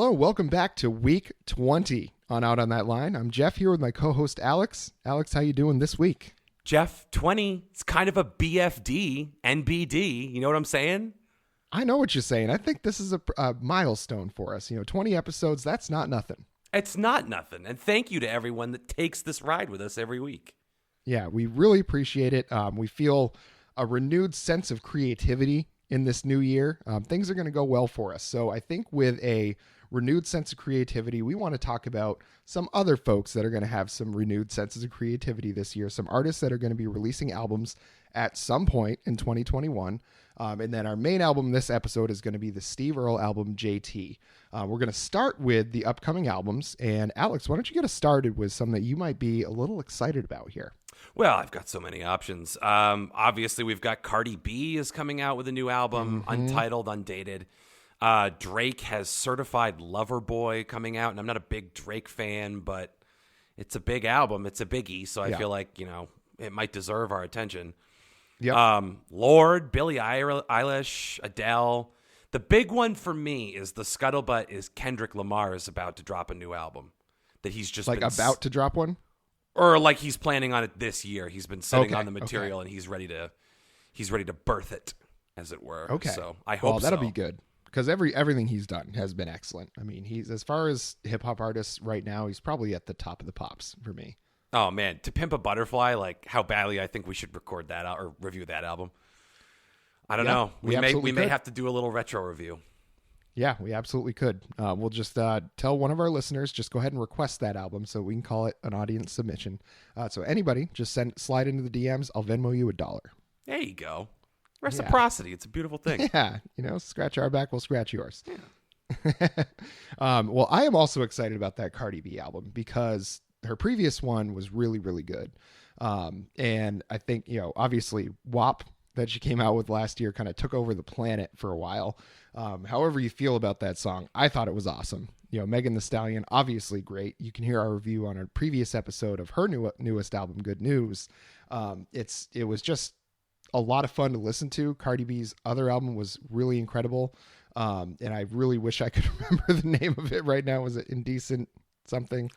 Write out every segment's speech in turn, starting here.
Hello, welcome back to week 20 on Out on That Line. I'm Geoff here with my co-host Alex. Alex, how you doing this week? Geoff, 20, it's kind of a BFD, NBD. You know what I'm saying? I know what you're saying. I think this is a milestone for us. 20 episodes, that's not nothing. It's not nothing. And thank you to everyone that takes this ride with us every week. Yeah, we really appreciate it. We feel a renewed sense of creativity in this new year. Things are going to go well for us. So I think with a renewed sense of creativity, we want to talk about some other folks that are going to have some renewed senses of creativity this year, some artists that are going to be releasing albums at some point in 2021. And then our main album this episode is going to be the Steve Earle album, JT. We're going to start with the upcoming albums. And Alex, why don't you get us started with some that you might be a little excited about here? Well, I've got so many options. Obviously, we've got Cardi B is coming out with a new album, untitled, undated. Drake has Certified Lover Boy coming out, and I'm not a big Drake fan, but it's a big album. It's a biggie, so I feel like, it might deserve our attention. Yep. Lorde, Billie Eilish, Adele. The big one for me is the scuttlebutt is Kendrick Lamar is about to drop a new album that he's just about to drop one? Or like he's planning on it this year. He's been sitting on the material and he's ready to birth it, as it were. Okay. So I hope that'll be good. Because everything he's done has been excellent. I mean, he's, as far as hip hop artists right now, he's probably at the top of the pops for me. Oh man, To Pimp a Butterfly, like how badly I think we should record that or review that album. I don't know. We may have to do a little retro review. Yeah, we absolutely could. We'll just tell one of our listeners, just go ahead and request that album so we can call it an audience submission. So anybody, just slide into the DMs. I'll Venmo you $1. There you go. Reciprocity. Yeah. It's a beautiful thing. Yeah. Scratch our back, we'll scratch yours. Yeah. Well, I am also excited about that Cardi B album because her previous one was really, really good. And I think, obviously WAP that she came out with last year kind of took over the planet for a while. However you feel about that song, I thought it was awesome. Megan Thee Stallion, obviously great. You can hear our review on a previous episode of her newest album, Good News. It was just a lot of fun to listen to. Cardi B's other album was really incredible. And I really wish I could remember the name of it right now. Was it Indecent something?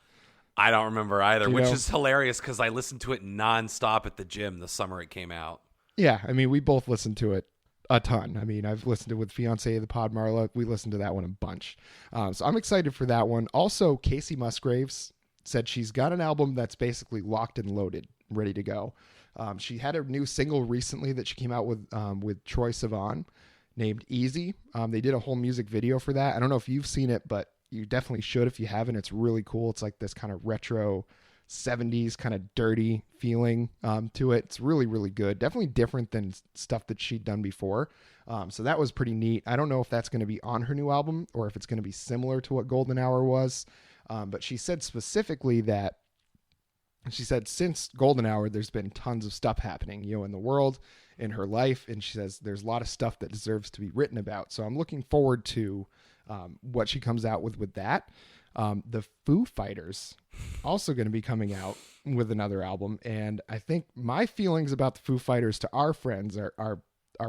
I don't remember either, which is hilarious because I listened to it nonstop at the gym the summer it came out. Yeah, I mean, we both listened to it a ton. I mean, I've listened to it with Fiancé of the Pod Marla. We listened to that one a bunch. So I'm excited for that one. Also, Casey Musgraves said she's got an album that's basically locked and loaded, ready to go. She had a new single recently that she came out with Troye Sivan named Easy. They did a whole music video for that. I don't know if you've seen it, but you definitely should if you haven't. It's really cool. It's like this kind of retro 70s kind of dirty feeling to it. It's really, really good. Definitely different than stuff that she'd done before. So that was pretty neat. I don't know if that's going to be on her new album or if it's going to be similar to what Golden Hour was. But she said specifically that since Golden Hour, there's been tons of stuff happening, in the world, in her life. And she says there's a lot of stuff that deserves to be written about. So I'm looking forward to what she comes out with that. The Foo Fighters also going to be coming out with another album. And I think my feelings about the Foo Fighters to our friends are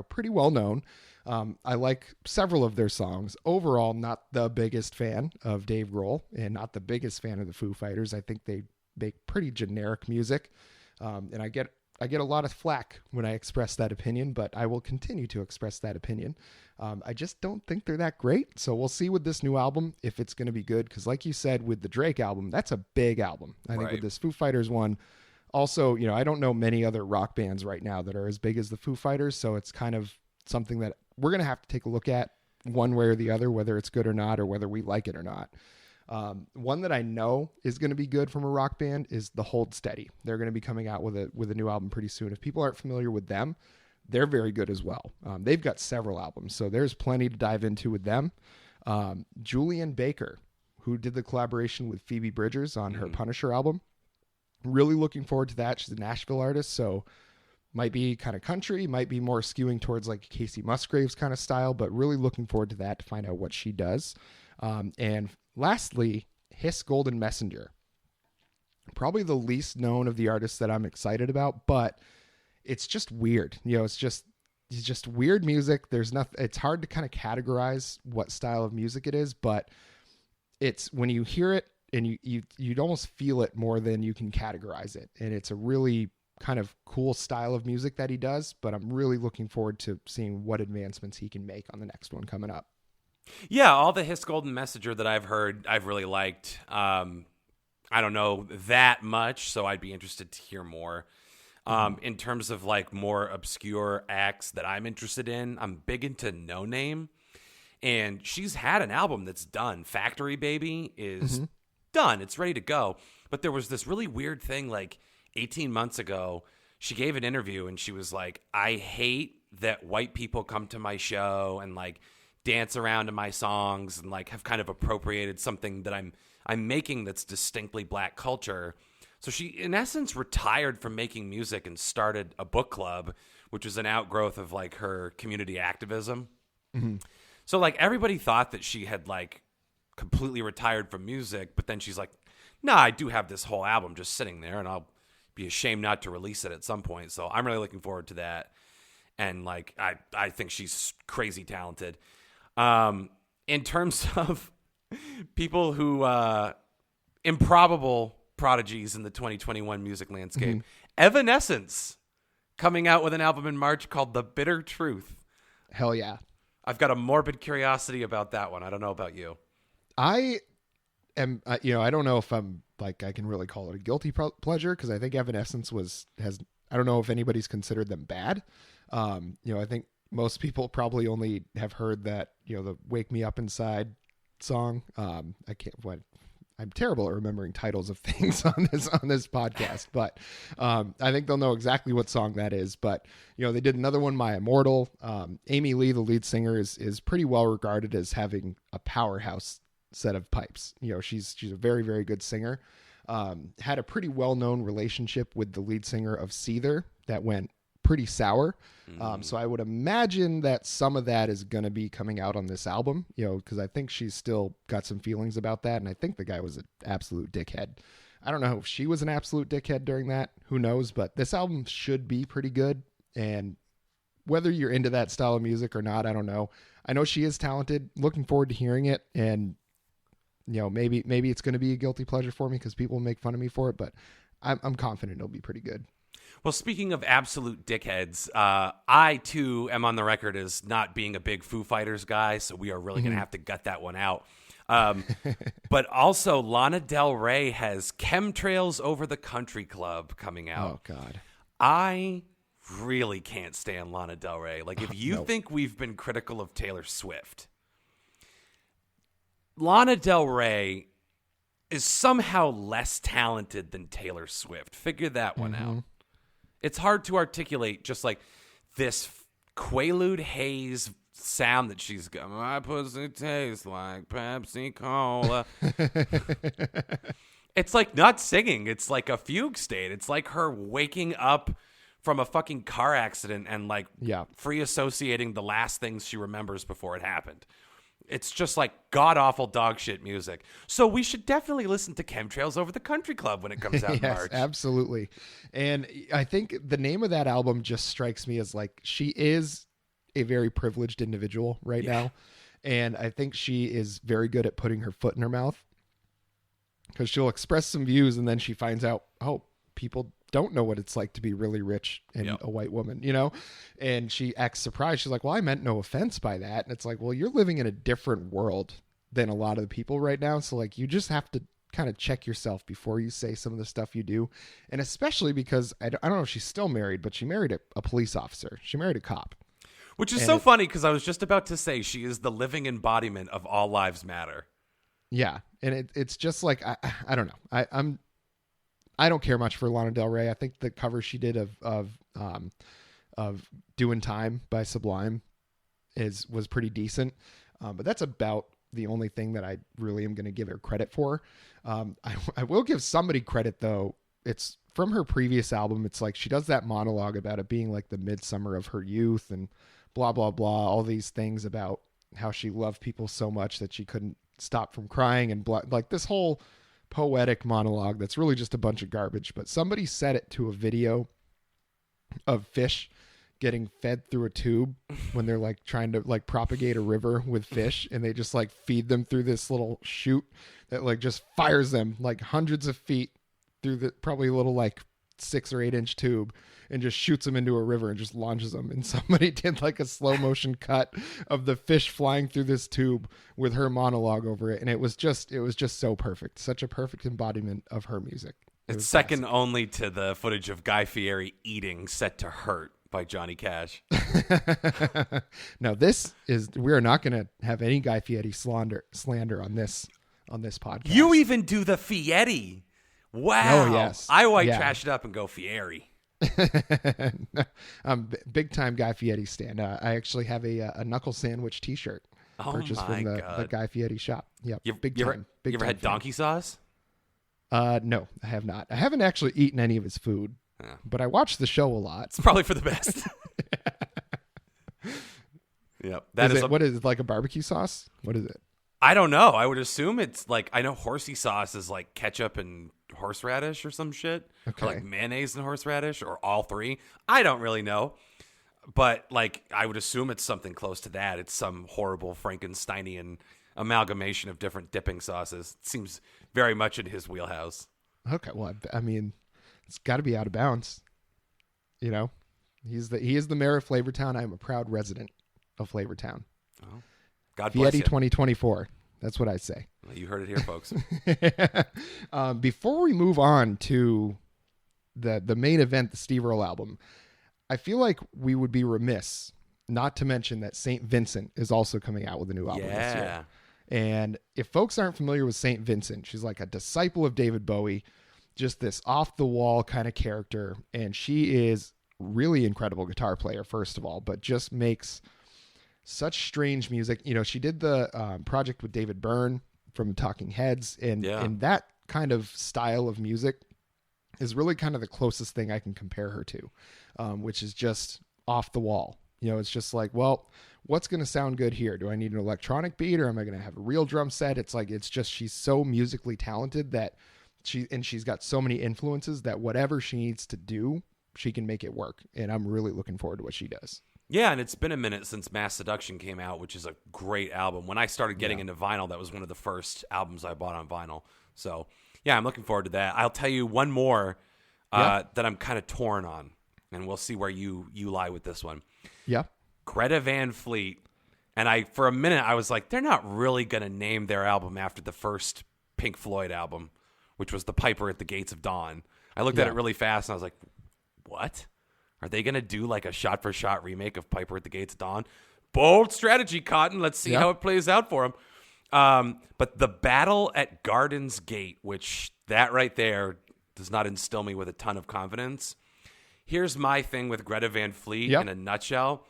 pretty well known. I like several of their songs. Overall, not the biggest fan of Dave Grohl and not the biggest fan of the Foo Fighters. I think they make pretty generic music. And I get a lot of flack when I express that opinion, but I will continue to express that opinion. I just don't think they're that great. So we'll see with this new album if it's going to be good. Because like you said, with the Drake album, that's a big album. I think with this Foo Fighters one, also, I don't know many other rock bands right now that are as big as the Foo Fighters. So it's kind of something that we're going to have to take a look at one way or the other, whether it's good or not, or whether we like it or not. One that I know is going to be good from a rock band is the Hold Steady. They're going to be coming out with a new album pretty soon. If people aren't familiar with them, they're very good as well. They've got several albums, so there's plenty to dive into with them. Julian Baker, who did the collaboration with Phoebe Bridgers on her Punisher album. Really looking forward to that. She's a Nashville artist, so might be kind of country, might be more skewing towards like Casey Musgraves kind of style, but really looking forward to that to find out what she does. And lastly, Hiss Golden Messenger. Probably the least known of the artists that I'm excited about, but it's just weird. It's just weird music. There's nothing, it's hard to kind of categorize what style of music it is, but it's when you hear it and you'd almost feel it more than you can categorize it. And it's a really kind of cool style of music that he does, but I'm really looking forward to seeing what advancements he can make on the next one coming up. Yeah, all the Hiss Golden Messenger that I've heard, I've really liked. I don't know that much, so I'd be interested to hear more. In terms of like more obscure acts that I'm interested in, I'm big into No Name, and she's had an album that's done. Factory Baby is done. It's ready to go. But there was this really weird thing like 18 months ago. She gave an interview and she was like, I hate that white people come to my show and like dance around to my songs and like have kind of appropriated something that I'm making that's distinctly black culture. So she, in essence, retired from making music and started a book club, which was an outgrowth of like her community activism. So like everybody thought that she had like completely retired from music, but then she's like, nah, I do have this whole album just sitting there and I'll be ashamed not to release it at some point. So I'm really looking forward to that. And like, I think she's crazy talented. In terms of people who, improbable prodigies in the 2021 music landscape, Evanescence coming out with an album in March called The Bitter Truth. Hell yeah. I've got a morbid curiosity about that one. I don't know about you. I am, I don't know if I'm like, I can really call it a guilty pleasure, because I think Evanescence I don't know if anybody's considered them bad. I think most people probably only have heard that, the Wake Me Up Inside song. I'm terrible at remembering titles of things on this podcast, but I think they'll know exactly what song that is. But they did another one, My Immortal. Amy Lee, the lead singer, is pretty well regarded as having a powerhouse set of pipes. She's a very, very good singer. Had a pretty well known relationship with the lead singer of Seether that went pretty sour. So I would imagine that some of that is going to be coming out on this album, because I think she's still got some feelings about that. And I think the guy was an absolute dickhead. I don't know if she was an absolute dickhead during that. Who knows? But this album should be pretty good. And whether you're into that style of music or not, I don't know. I know she is talented. Looking forward to hearing it. And, maybe it's going to be a guilty pleasure for me because people make fun of me for it. But I'm confident it'll be pretty good. Well, speaking of absolute dickheads, I, too, am on the record as not being a big Foo Fighters guy, so we are really going to have to gut that one out. But also, Lana Del Rey has Chemtrails Over the Country Club coming out. Oh, God. I really can't stand Lana Del Rey. Like, if you think we've been critical of Taylor Swift, Lana Del Rey is somehow less talented than Taylor Swift. Figure that one out. It's hard to articulate just like this Quaalude Haze sound that she's got. My pussy tastes like Pepsi Cola. It's like not singing. It's like a fugue state. It's like her waking up from a fucking car accident and like free associating the last things she remembers before it happened. It's just like god-awful dog shit music. So we should definitely listen to Chemtrails Over the Country Club when it comes out in March. Absolutely. And I think the name of that album just strikes me as like, she is a very privileged individual right now. And I think she is very good at putting her foot in her mouth, because she'll express some views and then she finds out, oh, people don't know what it's like to be really rich and a white woman, and she acts surprised. She's like, well, I meant no offense by that. And it's like, well, you're living in a different world than a lot of the people right now. So like, you just have to kind of check yourself before you say some of the stuff you do. And especially because I don't know if she's still married, but she married a police officer. She married a cop. Which is so funny, because I was just about to say she is the living embodiment of all lives matter. Yeah. And it's just like, I don't know. I don't care much for Lana Del Rey. I think the cover she did of Doing Time by Sublime was pretty decent. But that's about the only thing that I really am going to give her credit for. I will give somebody credit, though. It's from her previous album. It's like she does that monologue about it being like the midsummer of her youth and blah, blah, blah. All these things about how she loved people so much that she couldn't stop from crying and like this whole poetic monologue that's really just a bunch of garbage. But somebody set it to a video of Fish getting fed through a tube when they're like trying to like propagate a river with fish, and they just like feed them through this little chute that like just fires them like hundreds of feet through the probably a little like 6 or 8 inch tube, and just shoots them into a river and just launches them. And somebody did like a slow motion cut of the fish flying through this tube with her monologue over it. And it was just so perfect. Such a perfect embodiment of her music. It's second only to the footage of Guy Fieri eating Set to Hurt by Johnny Cash. Now we are not going to have any Guy Fieri slander on this podcast. You even do the Fieri. Wow. Oh, yes. I white trash it up and go Fieri. Big time Guy Fieri stand. I actually have a knuckle sandwich T-shirt purchased from the Guy Fieri shop. Yep. You ever had donkey sauce? No, I have not. I haven't actually eaten any of his food, but I watch the show a lot. It's probably for the best. Yep. What is it, like a barbecue sauce? What is it? I don't know. I would assume it's like, I know horsey sauce is like ketchup and horseradish or some shit. Okay. Or like mayonnaise and horseradish, or all three. I don't really know. But like, I would assume it's something close to that. It's some horrible Frankensteinian amalgamation of different dipping sauces. It seems very much in his wheelhouse. Okay. Well, I mean, it's got to be out of bounds. You know, he is the mayor of Flavortown. I'm a proud resident of Flavortown. Oh. God bless Fieri you. 2024. That's what I say. Well, you heard it here, folks. Before we move on to the main event, the Steve Earle album, I feel like we would be remiss not to mention that St. Vincent is also coming out with a new album this year. And if folks aren't familiar with St. Vincent, she's like a disciple of David Bowie, just this off-the-wall kind of character. And she is really incredible guitar player, first of all, but just makes such strange music. You know, she did the project with David Byrne from Talking Heads, and that kind of style of music is really kind of the closest thing I can compare her to, which is just off the wall. You know, it's just like, well, what's going to sound good here? Do I need an electronic beat, or am I going to have a real drum set? It's like, it's just, she's so musically talented that she's got so many influences that whatever she needs to do, she can make it work. And I'm really looking forward to what she does. Yeah, and it's been a minute since Mass Seduction came out, which is a great album. When I started getting into vinyl, that was one of the first albums I bought on vinyl. So, yeah, I'm looking forward to that. I'll tell you one more that I'm kind of torn on, and we'll see where you lie with this one. Yeah. Greta Van Fleet. And for a minute, I was like, they're not really going to name their album after the first Pink Floyd album, which was The Piper at the Gates of Dawn. I looked at it really fast, and I was like, what? Are they going to do like a shot-for-shot remake of Piper at the Gates of Dawn? Bold strategy, Cotton. Let's see how it plays out for him. But The Battle at Garden's Gate, which that right there does not instill me with a ton of confidence. Here's my thing with Greta Van Fleet in a nutshell.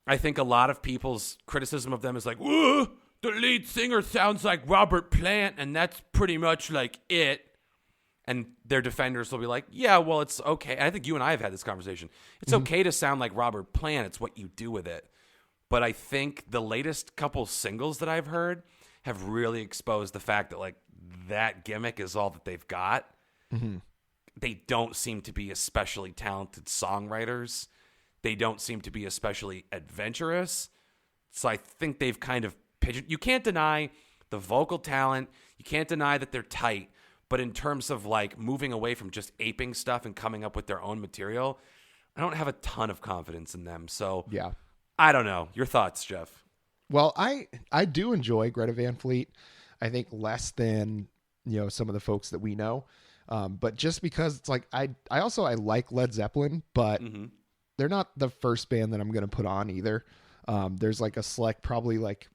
I think a lot of people's criticism of them is like, whoa, the lead singer sounds like Robert Plant, and that's pretty much like it. And their defenders will be like, yeah, well, it's okay. I think you and I have had this conversation. It's okay to sound like Robert Plant. It's what you do with it. But I think the latest couple singles that I've heard have really exposed the fact that, like, that gimmick is all that they've got. Mm-hmm. They don't seem to be especially talented songwriters. They don't seem to be especially adventurous. So I think they've kind of pigeonholed. You can't deny the vocal talent. You can't deny that they're tight. But in terms of like moving away from just aping stuff and coming up with their own material, I don't have a ton of confidence in them. So yeah, I don't know. Your thoughts, Geoff? Well, I do enjoy Greta Van Fleet. I think less than, you know, some of the folks that we know. But just because it's like, I like Led Zeppelin, but they're not the first band that I'm going to put on either. There's like a select, probably like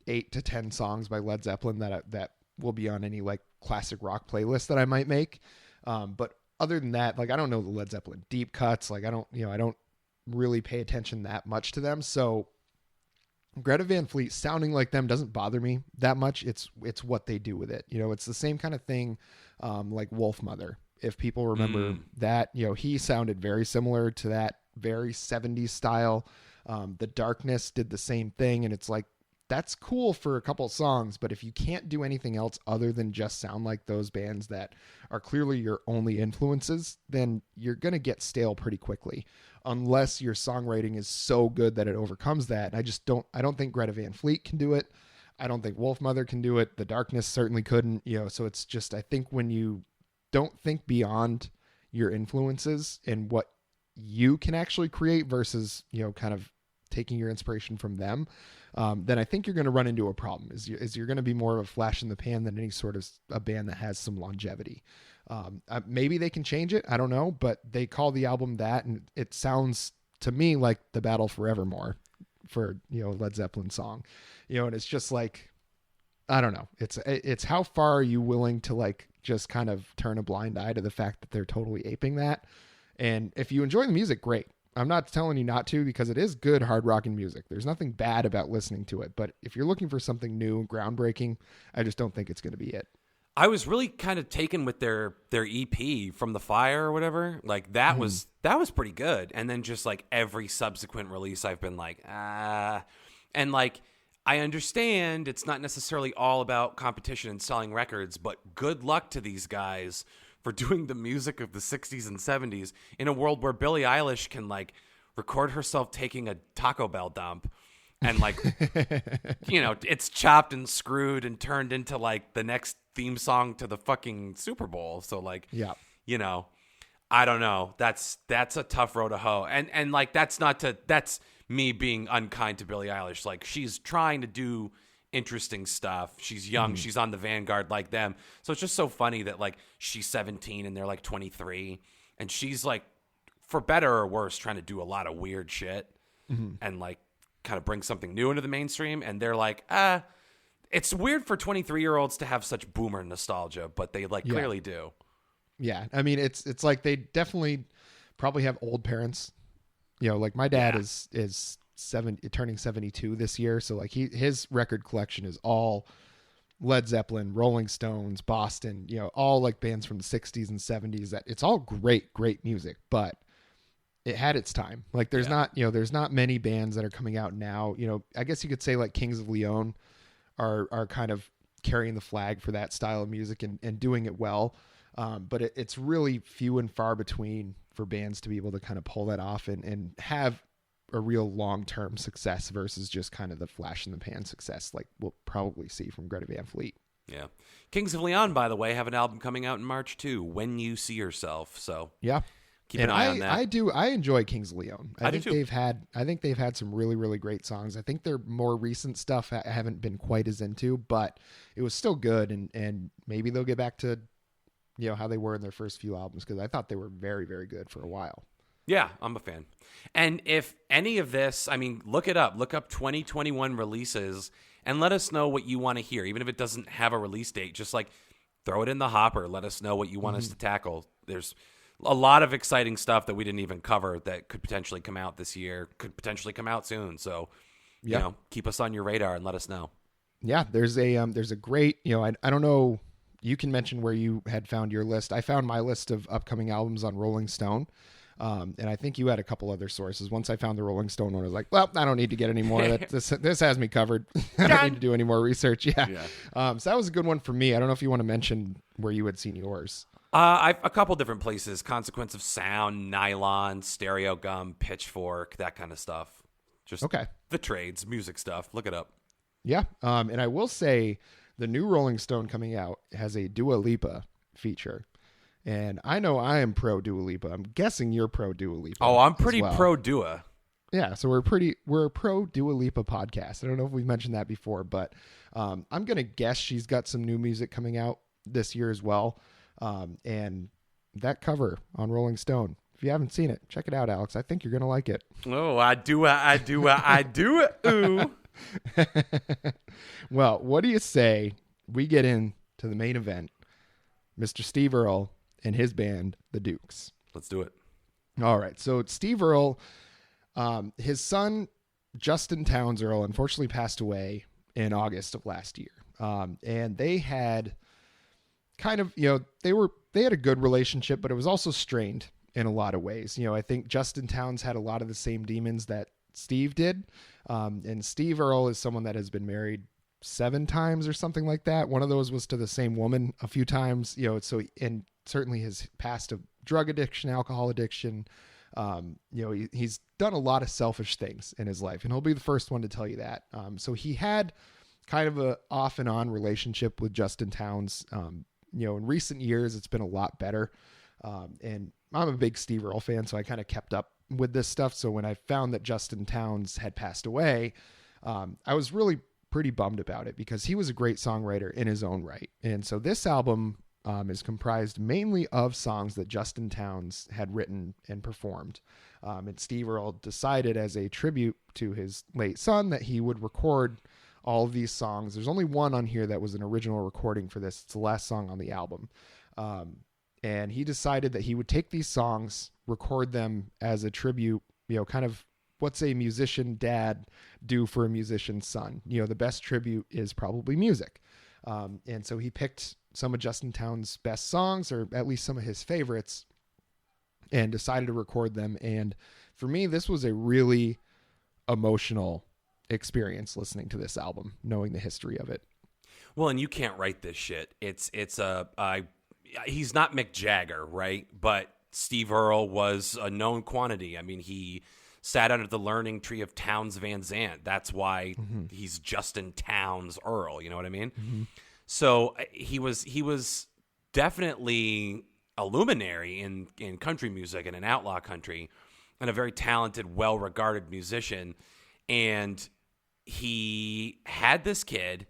8 to 10 songs by Led Zeppelin that will be on any like classic rock playlist that I might make. But other than that, like, I don't know the Led Zeppelin deep cuts. Like, I don't really pay attention that much to them. So Greta Van Fleet sounding like them doesn't bother me that much. It's what they do with it. You know, it's the same kind of thing, like Wolfmother. If people remember that, you know, he sounded very similar to that very 70s style. The Darkness did the same thing. And it's like, that's cool for a couple of songs, but if you can't do anything else other than just sound like those bands that are clearly your only influences, then you're going to get stale pretty quickly, unless your songwriting is so good that it overcomes that. And I don't think Greta Van Fleet can do it. I don't think Wolfmother can do it. The Darkness certainly couldn't, so it's just, I think when you don't think beyond your influences and what you can actually create versus, kind of taking your inspiration from them, then I think you're going to run into a problem. You're going to be more of a flash in the pan than any sort of a band that has some longevity. Maybe they can change it. I don't know, but they call the album that, and it sounds to me like The Battle Forevermore for, Led Zeppelin song, and it's just like, I don't know. It's how far are you willing to like just kind of turn a blind eye to the fact that they're totally aping that. And if you enjoy the music, great. I'm not telling you not to, because it is good hard rocking music. There's nothing bad about listening to it. But if you're looking for something new, groundbreaking, I just don't think it's going to be it. I was really kind of taken with their EP From the Fire or whatever. Like that was pretty good. And then just like every subsequent release, I've been like, and like, I understand it's not necessarily all about competition and selling records, but good luck to these guys for doing the music of the 60s and 70s in a world where Billie Eilish can like record herself taking a Taco Bell dump and like, it's chopped and screwed and turned into like the next theme song to the fucking Super Bowl. So like, I don't know. That's a tough road to hoe. And like, that's me being unkind to Billie Eilish. Like, she's trying to do interesting stuff. She's young. She's on the vanguard like them. So it's just so funny that like she's 17 and they're like 23, and she's like, for better or worse, trying to do a lot of weird shit and like kind of bring something new into the mainstream. And they're like, it's weird for 23-year-olds to have such boomer nostalgia, but they like clearly do. Yeah. I mean, it's like they definitely probably have old parents. Like my dad is turning 72 this year. So like his record collection is all Led Zeppelin, Rolling Stones, Boston, all like bands from the 60s and 70s. That it's all great music, but it had its time. Like there's not many bands that are coming out now. I guess you could say like Kings of Leon are kind of carrying the flag for that style of music and doing it well. But it's really few and far between for bands to be able to kind of pull that off and have a real long-term success versus just kind of the flash in the pan success like we'll probably see from Greta Van Fleet. Yeah. Kings of Leon, by the way, have an album coming out in March too, When You See Yourself. So yeah, keep an eye on that. I enjoy Kings of Leon. I think too. they've had some really, really great songs. I think their more recent stuff I haven't been quite as into, but it was still good. And maybe they'll get back to, how they were in their first few albums, because I thought they were very, very good for a while. Yeah, I'm a fan. And if any of this, I mean, look it up. Look up 2021 releases and let us know what you want to hear. Even if it doesn't have a release date, just like throw it in the hopper. Let us know what you want us to tackle. There's a lot of exciting stuff that we didn't even cover that could potentially come out this year, could potentially come out soon. So, keep us on your radar and let us know. Yeah, there's a great, I don't know. You can mention where you had found your list. I found my list of upcoming albums on Rolling Stone. And I think you had a couple other sources. Once I found the Rolling Stone one, I was like, well, I don't need to get any more. This has me covered. I don't need to do any more research. Yeah. So that was a good one for me. I don't know if you want to mention where you had seen yours. I've a couple different places: Consequence of Sound, Nylon, Stereo Gum, Pitchfork, that kind of stuff. Just the trades, music stuff. Look it up. Yeah. And I will say the new Rolling Stone coming out has a Dua Lipa feature. And I know I am pro Dua Lipa. I'm guessing you're pro Dua Lipa. Oh, I'm pretty pro Dua. Yeah, so we're a pro Dua Lipa podcast. I don't know if we've mentioned that before, but I'm going to guess she's got some new music coming out this year as well. And that cover on Rolling Stone, if you haven't seen it, check it out, Alex. I think you're going to like it. Oh, I do. Ooh. Well, what do you say we get into the main event, Mr. Steve Earle and his band, the Dukes? Let's do it. All right. So Steve Earle, his son, Justin Townes Earle, unfortunately passed away in August of last year. And they had kind of, they had a good relationship, but it was also strained in a lot of ways. I think Justin Townes had a lot of the same demons that Steve did. And Steve Earle is someone that has been married 7 times or something like that. One of those was to the same woman a few times, and certainly his past of drug addiction, alcohol addiction. He's done a lot of selfish things in his life, and he'll be the first one to tell you that. So he had kind of a off and on relationship with Justin Townes. In recent years, it's been a lot better. And I'm a big Steve Earle fan, so I kind of kept up with this stuff. So when I found that Justin Townes had passed away, I was really pretty bummed about it because he was a great songwriter in his own right. And so this album is comprised mainly of songs that Justin Townes had written and performed. And Steve Earle decided as a tribute to his late son that he would record all of these songs. There's only one on here that was an original recording for this. It's the last song on the album. And he decided that he would take these songs, record them as a tribute, kind of what's a musician dad do for a musician's son. The best tribute is probably music. And so he picked some of Justin Townes' best songs, or at least some of his favorites, and decided to record them. And for me, this was a really emotional experience listening to this album, knowing the history of it. Well, and you can't write this shit. He's not Mick Jagger, right? But Steve Earle was a known quantity. I mean, he sat under the learning tree of Townes Van Zandt. That's why he's Justin Townes Earle. You know what I mean? Mm-hmm. So he was definitely a luminary in country music and in outlaw country, and a very talented, well-regarded musician. And he had this kid.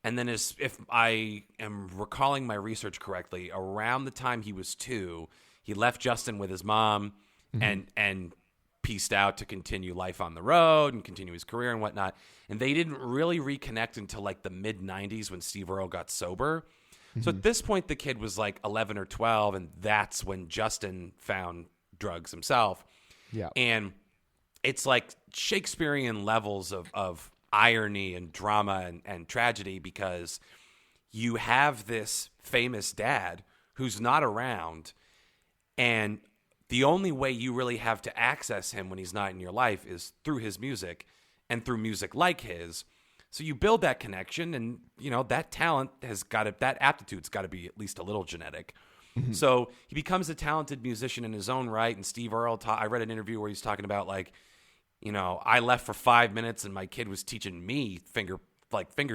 And then, if I am recalling my research correctly, around the time he was 2, he left Justin with his mom and pieced out to continue life on the road and continue his career and whatnot. And they didn't really reconnect until like the mid-'90s when Steve Earle got sober. Mm-hmm. So at this point, the kid was like 11 or 12, and that's when Justin found drugs himself. Yeah. And it's like Shakespearean levels of irony and drama and tragedy, because you have this famous dad who's not around, and the only way you really have to access him when he's not in your life is through his music and through music like his. So you build that connection, and that talent that aptitude's got to be at least a little genetic. Mm-hmm. So he becomes a talented musician in his own right. And Steve Earle, I read an interview where he's talking about like, I left for 5 minutes and my kid was teaching me finger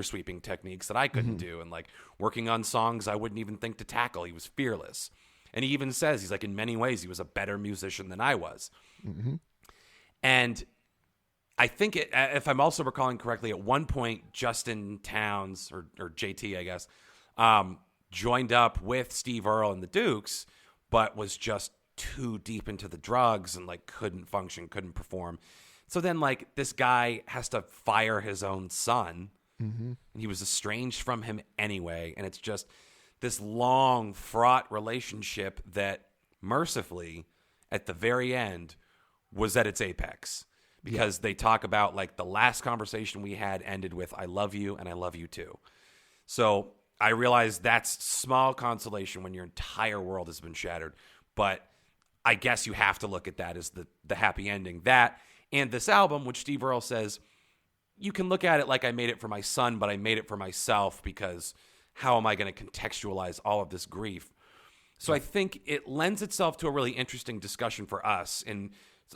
sweeping techniques that I couldn't do, and like working on songs I wouldn't even think to tackle. He was fearless. And he even says, he's like, in many ways, he was a better musician than I was. Mm-hmm. And I think if I'm also recalling correctly, at one point, Justin Townes, or JT, I guess, joined up with Steve Earle and the Dukes, but was just too deep into the drugs and like couldn't function, couldn't perform. So then, like, this guy has to fire his own son, and he was estranged from him anyway. And it's just this long, fraught relationship that, mercifully, at the very end, was at its apex. Because they talk about, like, the last conversation we had ended with, "I love you, and I love you too." So I realize that's small consolation when your entire world has been shattered. But I guess you have to look at that as the happy ending. That... And this album, which Steve Earle says, you can look at it like I made it for my son, but I made it for myself, because how am I going to contextualize all of this grief? So I think it lends itself to a really interesting discussion for us in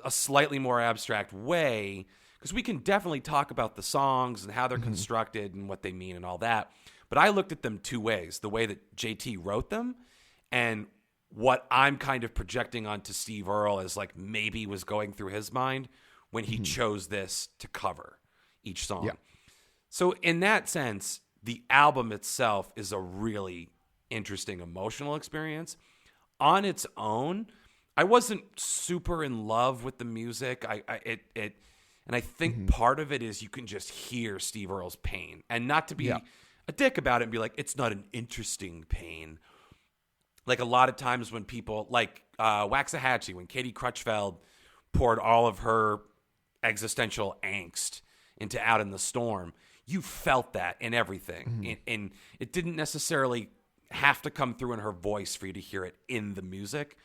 a slightly more abstract way, because we can definitely talk about the songs and how they're constructed and what they mean and all that. But I looked at them 2 ways: the way that JT wrote them, and what I'm kind of projecting onto Steve Earle as like maybe was going through his mind when he chose this to cover each song. Yeah. So in that sense, the album itself is a really interesting emotional experience. On its own, I wasn't super in love with the music. And I think part of it is you can just hear Steve Earle's pain, and not to be a dick about it and be like, it's not an interesting pain. Like a lot of times when people like Waxahachie, when Katie Crutchfield poured all of her existential angst into Out in the Storm, you felt that in everything. And it didn't necessarily have to come through in her voice for you to hear it in the music.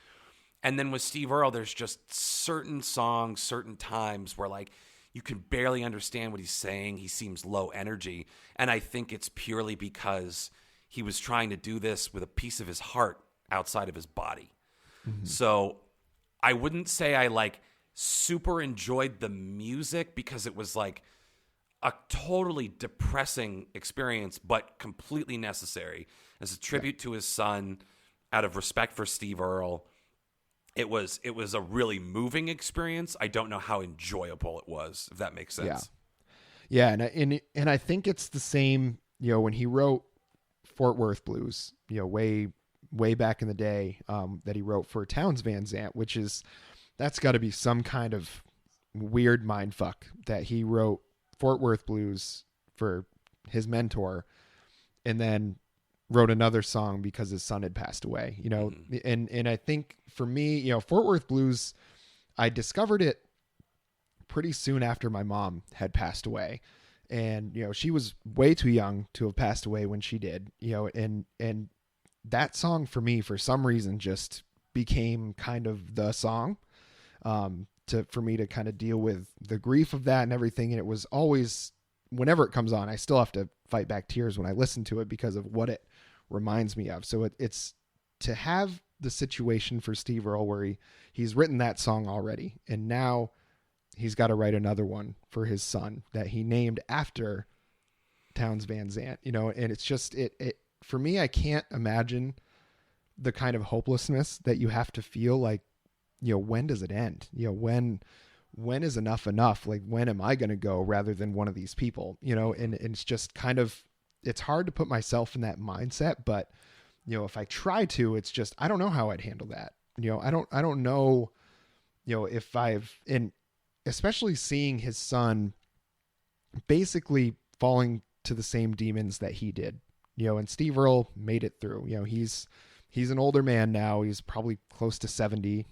And then with Steve Earle, there's just certain songs, certain times where like You can barely understand what he's saying. He seems low energy. And I think it's purely because he was trying to do this with a piece of his heart outside of his body. Mm-hmm. So I wouldn't say I like super enjoyed the music because it was like a totally depressing experience, but completely necessary as a tribute to his son out of respect for Steve Earle. It was a really moving experience. I don't know how enjoyable it was, if that makes sense. Yeah. And I think it's the same, when he wrote Fort Worth Blues, way back in the day, that he wrote for Townes Van Zandt, that's got to be some kind of weird mind fuck that he wrote Fort Worth Blues for his mentor and then wrote another song because his son had passed away, and I think for me, Fort Worth Blues, I discovered it pretty soon after my mom had passed away, and, she was way too young to have passed away when she did, and that song for me, for some reason, just became kind of the song, for me to kind of deal with the grief of that and everything. And it was always, whenever it comes on, I still have to fight back tears when I listen to it because of what it reminds me of. So it's to have the situation for Steve Earle where he's written that song already, and now he's got to write another one for his son that he named after Townes Van Zandt, and it's just, it for me, I can't imagine the kind of hopelessness that you have to feel like, when does it end? When is enough? Like, when am I going to go rather than one of these people, and it's just kind of, it's hard to put myself in that mindset, but if I try to, it's just, I don't know how I'd handle that. I don't know, if and especially seeing his son basically falling to the same demons that he did, and Steve Earle made it through. He's an older man now. He's probably close to 70,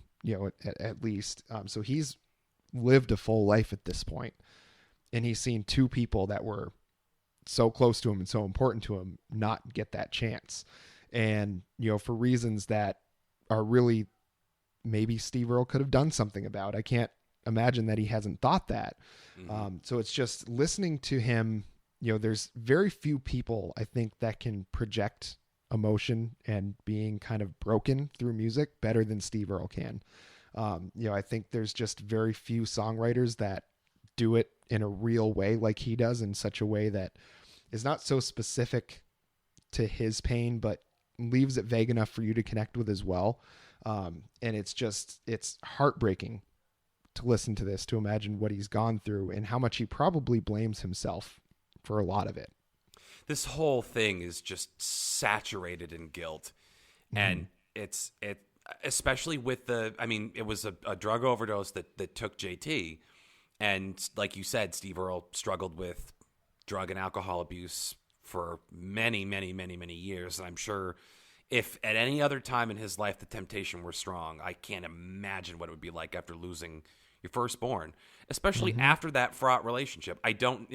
at least. So he's lived a full life at this point, and he's seen two people that were so close to him and so important to him not get that chance. And, for reasons that are really, maybe Steve Earle could have done something about. I can't imagine that he hasn't thought that. Mm-hmm. So it's just listening to him, there's very few people, I think, that can project emotion and being kind of broken through music better than Steve Earle can. I think there's just very few songwriters that do it in a real way like he does, in such a way that is not so specific to his pain, but leaves it vague enough for you to connect with as well. And it's heartbreaking to listen to this, to imagine what he's gone through and how much he probably blames himself for a lot of it. This whole thing is just saturated in guilt. Mm-hmm. And it especially with it was a drug overdose that took JT. And like you said, Steve Earle struggled with drug and alcohol abuse for many, many, many, many years. And I'm sure if at any other time in his life the temptation were strong, I can't imagine what it would be like after losing your firstborn, especially mm-hmm. after that fraught relationship. I don't,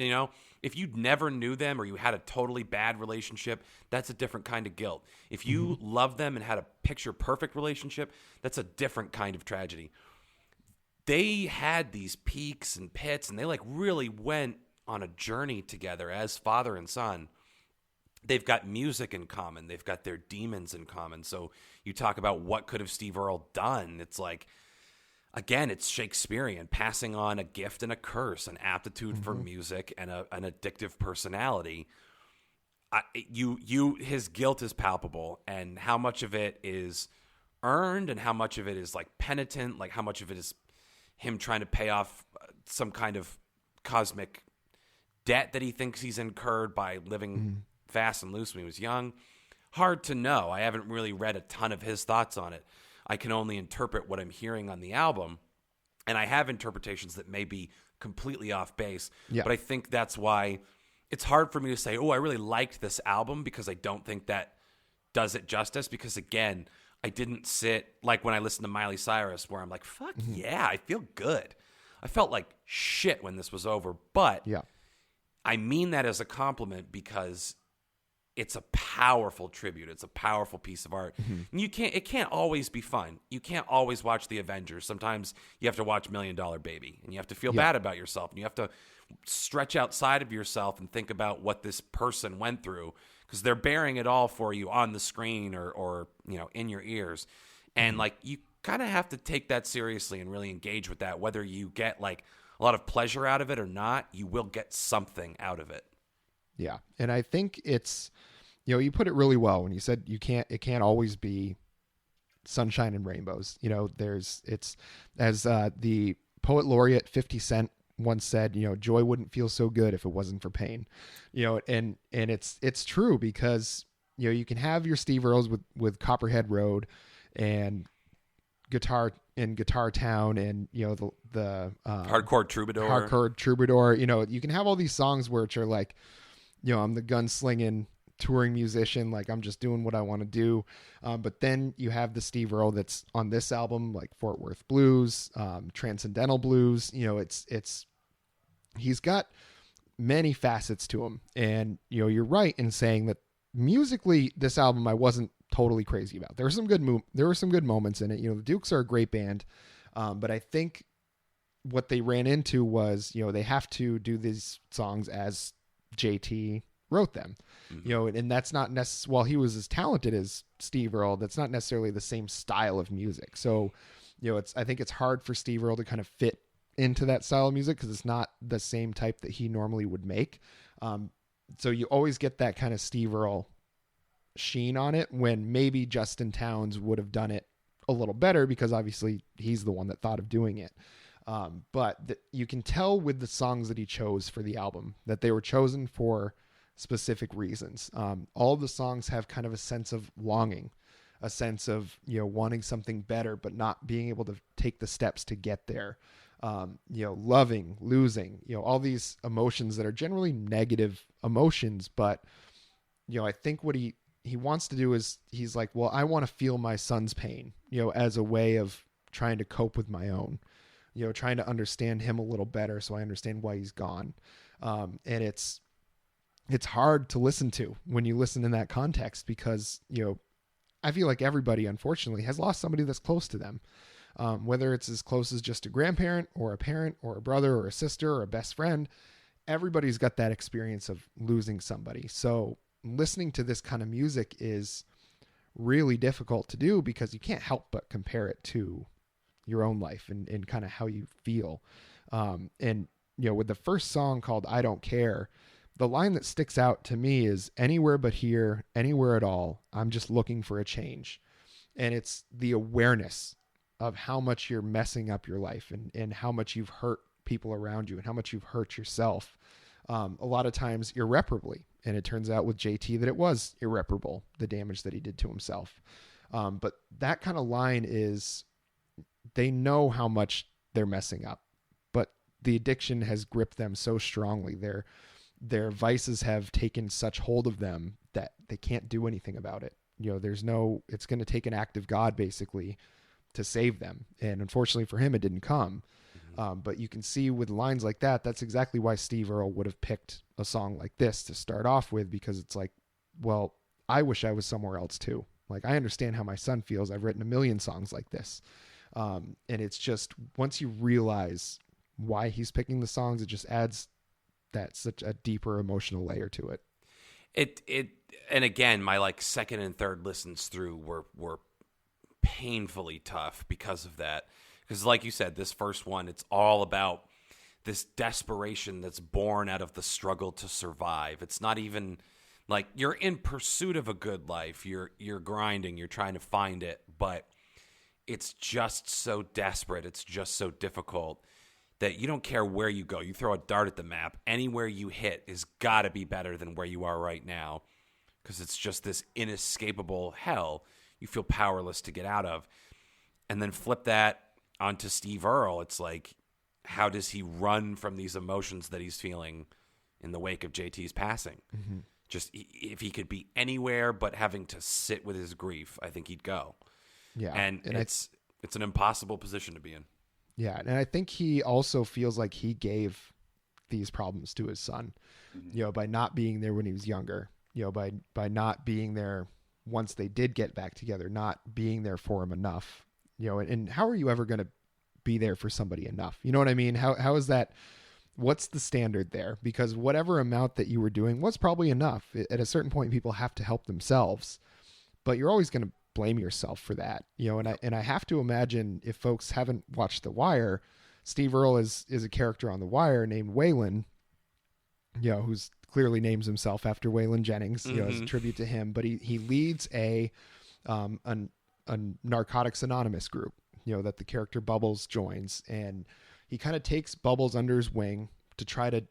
if you never knew them or you had a totally bad relationship, that's a different kind of guilt. If you mm-hmm. loved them and had a picture perfect relationship, that's a different kind of tragedy. They had these peaks and pits, and they like really went on a journey together as father and son. They've got music in common. They've got their demons in common. So you talk about what could have Steve Earle done. It's like, again, it's Shakespearean, passing on a gift and a curse, an aptitude mm-hmm. for music and an addictive personality. His guilt is palpable, and how much of it is earned and how much of it is like penitent, like how much of it is him trying to pay off some kind of cosmic debt that he thinks he's incurred by living mm-hmm. fast and loose when he was young. Hard to know. I haven't really read a ton of his thoughts on it. I can only interpret what I'm hearing on the album, and I have interpretations that may be completely off base, but I think that's why it's hard for me to say, oh, I really liked this album, because I don't think that does it justice, because again, I didn't sit like when I listened to Miley Cyrus where I'm like, fuck mm-hmm. yeah, I feel good. I felt like shit when this was over, but I mean that as a compliment, because it's a powerful tribute. It's a powerful piece of art. And it can't always be fun. You can't always watch the Avengers. Sometimes you have to watch $1 Million Baby, and you have to feel bad about yourself, and you have to stretch outside of yourself and think about what this person went through, because they're bearing it all for you on the screen or in your ears. And like, you kind of have to take that seriously and really engage with that. Whether you get like a lot of pleasure out of it or not, you will get something out of it. Yeah. And I think it's, you put it really well when you said it can't always be sunshine and rainbows. It's as the poet laureate 50 Cent once said, joy wouldn't feel so good if it wasn't for pain, and it's true, because, you can have your Steve Earles with Copperhead Road and Guitar Town and, the Hardcore Troubadour, you can have all these songs which are like, I'm the gunslinging touring musician, like I'm just doing what I want to do. But then you have the Steve Earle that's on this album, like Fort Worth Blues, Transcendental Blues. He's got many facets to him. And, you're right in saying that musically, this album I wasn't totally crazy about. There were some good moments in it. The Dukes are a great band. But I think what they ran into was, they have to do these songs as JT wrote them, and that's not necessarily, while he was as talented as Steve Earle, that's not necessarily the same style of music. So, I think it's hard for Steve Earle to kind of fit into that style of music, because it's not the same type that he normally would make. So you always get that kind of Steve Earle sheen on it, when maybe Justin Townes would have done it a little better, because obviously he's the one that thought of doing it. But you can tell with the songs that he chose for the album that they were chosen for specific reasons. All of the songs have kind of a sense of longing, a sense of, wanting something better, but not being able to take the steps to get there. Loving, losing, all these emotions that are generally negative emotions. But, I think what he wants to do is, he's like, well, I want to feel my son's pain, as a way of trying to cope with my own. Trying to understand him a little better, so I understand why he's gone. And it's hard to listen to when you listen in that context, because, I feel like everybody, unfortunately, has lost somebody that's close to them. Whether it's as close as just a grandparent or a parent or a brother or a sister or a best friend, everybody's got that experience of losing somebody. So listening to this kind of music is really difficult to do, because you can't help but compare it to your own life and kind of how you feel. And, with the first song called I Don't Care, the line that sticks out to me is, anywhere but here, anywhere at all, I'm just looking for a change. And it's the awareness of how much you're messing up your life, and how much you've hurt people around you, and how much you've hurt yourself. A lot of times irreparably. And it turns out with JT that it was irreparable, the damage that he did to himself. But that kind of line is, they know how much they're messing up, but the addiction has gripped them so strongly. Their vices have taken such hold of them that they can't do anything about it. It's going to take an act of God basically to save them. And unfortunately for him, it didn't come. But you can see with lines like that, that's exactly why Steve Earle would have picked a song like this to start off with, because it's like, well, I wish I was somewhere else too. Like, I understand how my son feels. I've written 1 million songs like this. And it's just, once you realize why he's picking the songs, it just adds that such a deeper emotional layer to it. And again, my like second and third listens through were painfully tough because of that. Because like you said, this first one, it's all about this desperation that's born out of the struggle to survive. It's not even like you're in pursuit of a good life. You're grinding, you're trying to find it, but it's just so desperate. It's just so difficult that you don't care where you go. You throw a dart at the map. Anywhere you hit is got to be better than where you are right now, because it's just this inescapable hell you feel powerless to get out of. And then flip that onto Steve Earle. It's like, how does he run from these emotions that he's feeling in the wake of JT's passing? Mm-hmm. Just if he could be anywhere but having to sit with his grief, I think he'd go. Yeah, and it's an impossible position to be in. Yeah, and I think he also feels like he gave these problems to his son, by not being there when he was younger. by not being there once they did get back together, not being there for him enough, and how are you ever going to be there for somebody enough? You know what I mean? How is that? What's the standard there? Because whatever amount that you were doing was probably enough. At a certain point, people have to help themselves, but you're always going to blame yourself for that, and I have to imagine, if folks haven't watched The Wire, Steve Earle is a character on The Wire named Waylon, who's clearly names himself after Waylon Jennings, as a tribute to him, but he leads a Narcotics Anonymous group, that the character Bubbles joins, and he kind of takes Bubbles under his wing to try to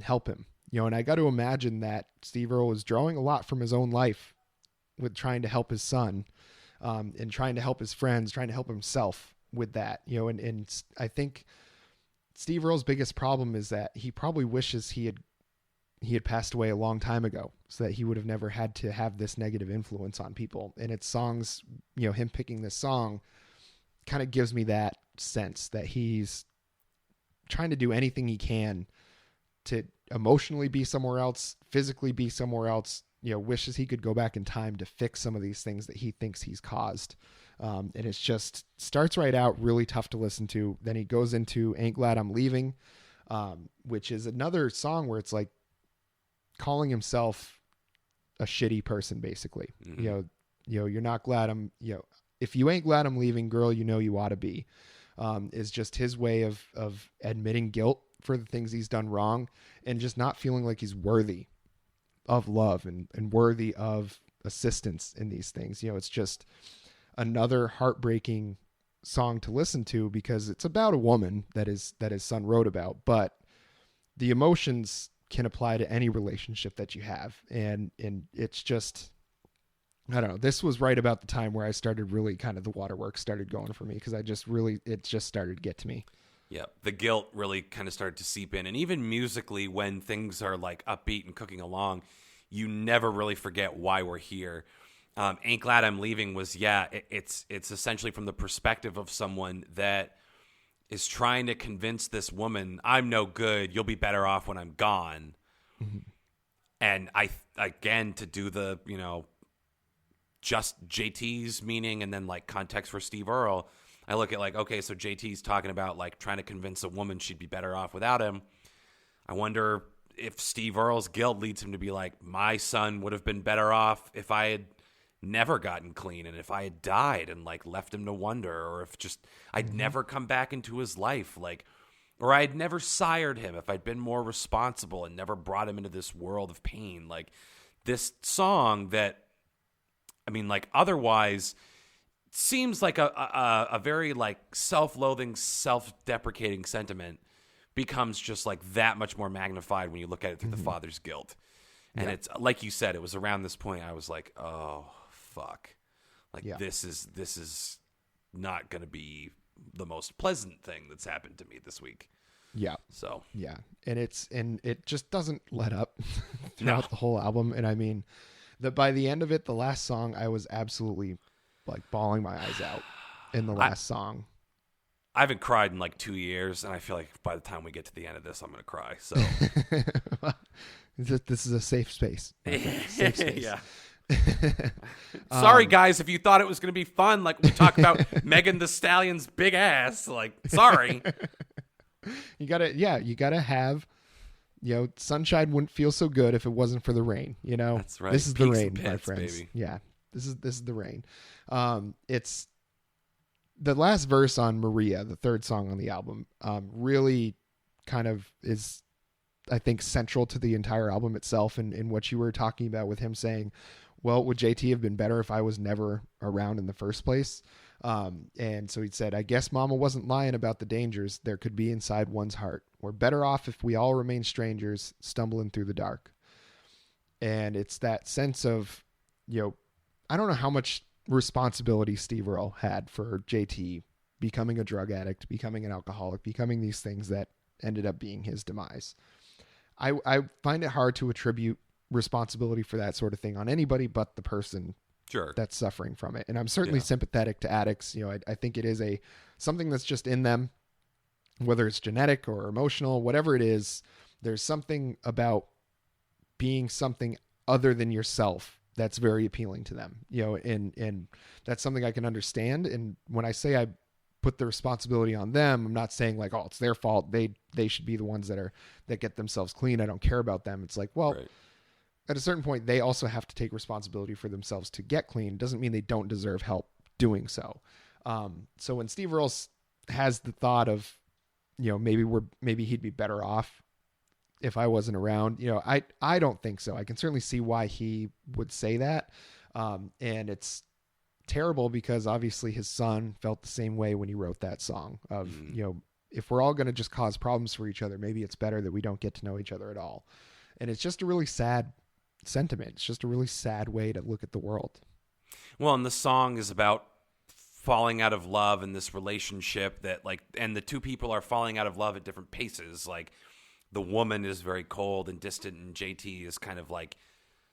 help him, and I got to imagine that Steve Earle was drawing a lot from his own life with trying to help his son, and trying to help his friends, trying to help himself with that, and I think Steve Earle's biggest problem is that he probably wishes he had passed away a long time ago, so that he would have never had to have this negative influence on people. And it's songs, him picking this song kind of gives me that sense that he's trying to do anything he can to emotionally be somewhere else, physically be somewhere else, wishes he could go back in time to fix some of these things that he thinks he's caused. And it's just starts right out really tough to listen to. Then he goes into Ain't Glad I'm Leaving, which is another song where it's like calling himself a shitty person, basically. You're not glad I'm, if you ain't glad I'm leaving, girl, you ought to be, is just his way of admitting guilt for the things he's done wrong, and just not feeling like he's worthy of love and worthy of assistance in these things. It's just another heartbreaking song to listen to, because it's about a woman that his son wrote about, but the emotions can apply to any relationship that you have. And it's just, I don't know, this was right about the time where I started really kind of the waterworks started going for me, because it just started to get to me. Yeah, the guilt really kind of started to seep in. And even musically, when things are like upbeat and cooking along, you never really forget why we're here. Ain't Glad I'm Leaving was, it's essentially from the perspective of someone that is trying to convince this woman, I'm no good, you'll be better off when I'm gone. Mm-hmm. And again, to do the, just JT's meaning and then like context for Steve Earle, I look at like, okay, so JT's talking about like trying to convince a woman she'd be better off without him. I wonder if Steve Earle's guilt leads him to be like, my son would have been better off if I had never gotten clean, and if I had died and like left him to wonder, or if just I'd never come back into his life, like, or I'd never sired him, if I'd been more responsible and never brought him into this world of pain. Like this song that, I mean, like otherwise seems like a very like self-loathing, self-deprecating sentiment, becomes just like that much more magnified when you look at it through the father's guilt. And it's like you said, it was around this point I was like, oh fuck, like this is not going to be the most pleasant thing that's happened to me this week. Yeah. So and it just doesn't let up throughout the whole album. And I mean, by the end of it, the last song, I was absolutely like bawling my eyes out in the last song. I haven't cried in like 2 years, and I feel like by the time we get to the end of this, I'm going to cry. So this is a safe space. Safe space. Yeah. Sorry, guys, if you thought it was going to be fun, like we talk about Megan Thee Stallion's big ass, like, sorry. You gotta have, sunshine wouldn't feel so good if it wasn't for the rain, That's right. This is the rain, my friends. Baby. Yeah. This is the rain. It's the last verse on Maria, the third song on the album, really kind of is, I think, central to the entire album itself, and what you were talking about with him saying, well, would JT have been better if I was never around in the first place? And so he said, I guess Mama wasn't lying about the dangers there could be inside one's heart. We're better off if we all remain strangers, stumbling through the dark. And it's that sense of, I don't know how much responsibility Steve Earle had for JT becoming a drug addict, becoming an alcoholic, becoming these things that ended up being his demise. I find it hard to attribute responsibility for that sort of thing on anybody but the person that's suffering from it. And I'm certainly sympathetic to addicts. I think it is something that's just in them, whether it's genetic or emotional, whatever it is. There's something about being something other than yourself that's very appealing to them, and that's something I can understand. And when I say I put the responsibility on them, I'm not saying like, oh, it's their fault. They should be the ones that get themselves clean. I don't care about them. It's like, well, Right. At a certain point, they also have to take responsibility for themselves to get clean. Doesn't mean they don't deserve help doing so. So when Steve Earle has the thought of, maybe he'd be better off if I wasn't around, I don't think so. I can certainly see why he would say that. And it's terrible because obviously his son felt the same way when he wrote that song of, if we're all going to just cause problems for each other, maybe it's better that we don't get to know each other at all. And it's just a really sad sentiment. It's just a really sad way to look at the world. Well, and the song is about falling out of love in this relationship that and the two people are falling out of love at different paces. Like the woman is very cold and distant, and JT is kind of like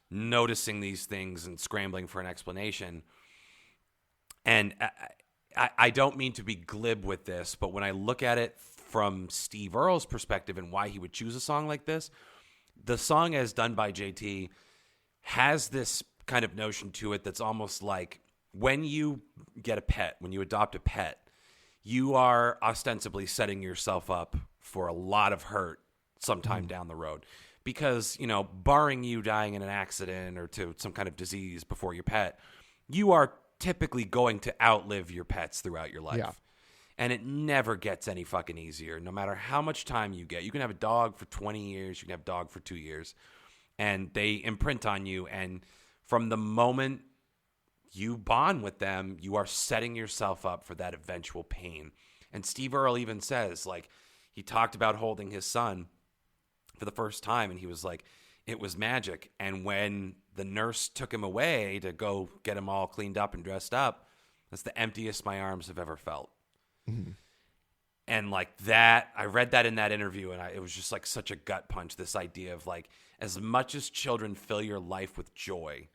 noticing these things and scrambling for an explanation. And I don't mean to be glib with this, but when I look at it from Steve Earle's perspective and why he would choose a song like this, the song as done by JT has this kind of notion to it that's almost like when you get a pet, when you adopt a pet, you are ostensibly setting yourself up for a lot of hurt sometime down the road. Because, barring you dying in an accident or to some kind of disease before your pet, you are typically going to outlive your pets throughout your life. Yeah. And it never gets any fucking easier, no matter how much time you get. You can have a dog for 20 years. You can have a dog for 2 years. And they imprint on you. And from the moment you bond with them, you are setting yourself up for that eventual pain. And Steve Earle even says, he talked about holding his son for the first time. And he was like, it was magic. And when the nurse took him away to go get him all cleaned up and dressed up, that's the emptiest my arms have ever felt. Mm-hmm. And that, I read that in that interview, and it was just such a gut punch. This idea of as much as children fill your life with joy,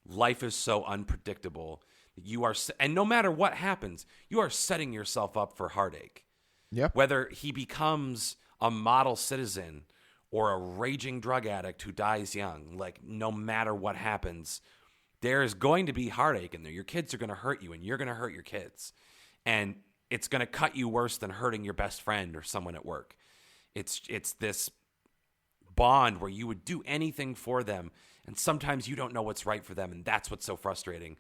life is so unpredictable that you are, and no matter what happens, you are setting yourself up for heartache. Yep. Whether he becomes a model citizen or a raging drug addict who dies young, no matter what happens, there is going to be heartache in there. Your kids are going to hurt you, and you're going to hurt your kids. And it's going to cut you worse than hurting your best friend or someone at work. It's this bond where you would do anything for them, and sometimes you don't know what's right for them, and that's what's so frustrating.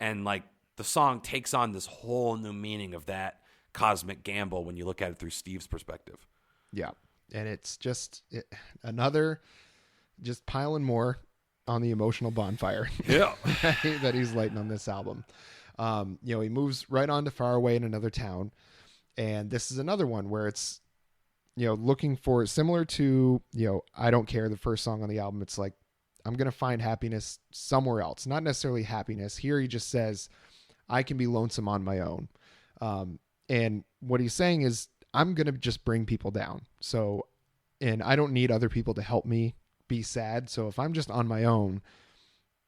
And the song takes on this whole new meaning of that cosmic gamble when you look at it through Steve's perspective. Yeah, and it's just another just piling more on the emotional bonfire. Yeah, that he's lighting on this album. He moves right on to Far Away in Another Town. And this is another one where it's, looking for, similar to, I Don't Care, the first song on the album. It's I'm going to find happiness somewhere else. Not necessarily happiness. Here he just says, I can be lonesome on my own. And what he's saying is, I'm going to just bring people down. So, and I don't need other people to help me be sad. So if I'm just on my own,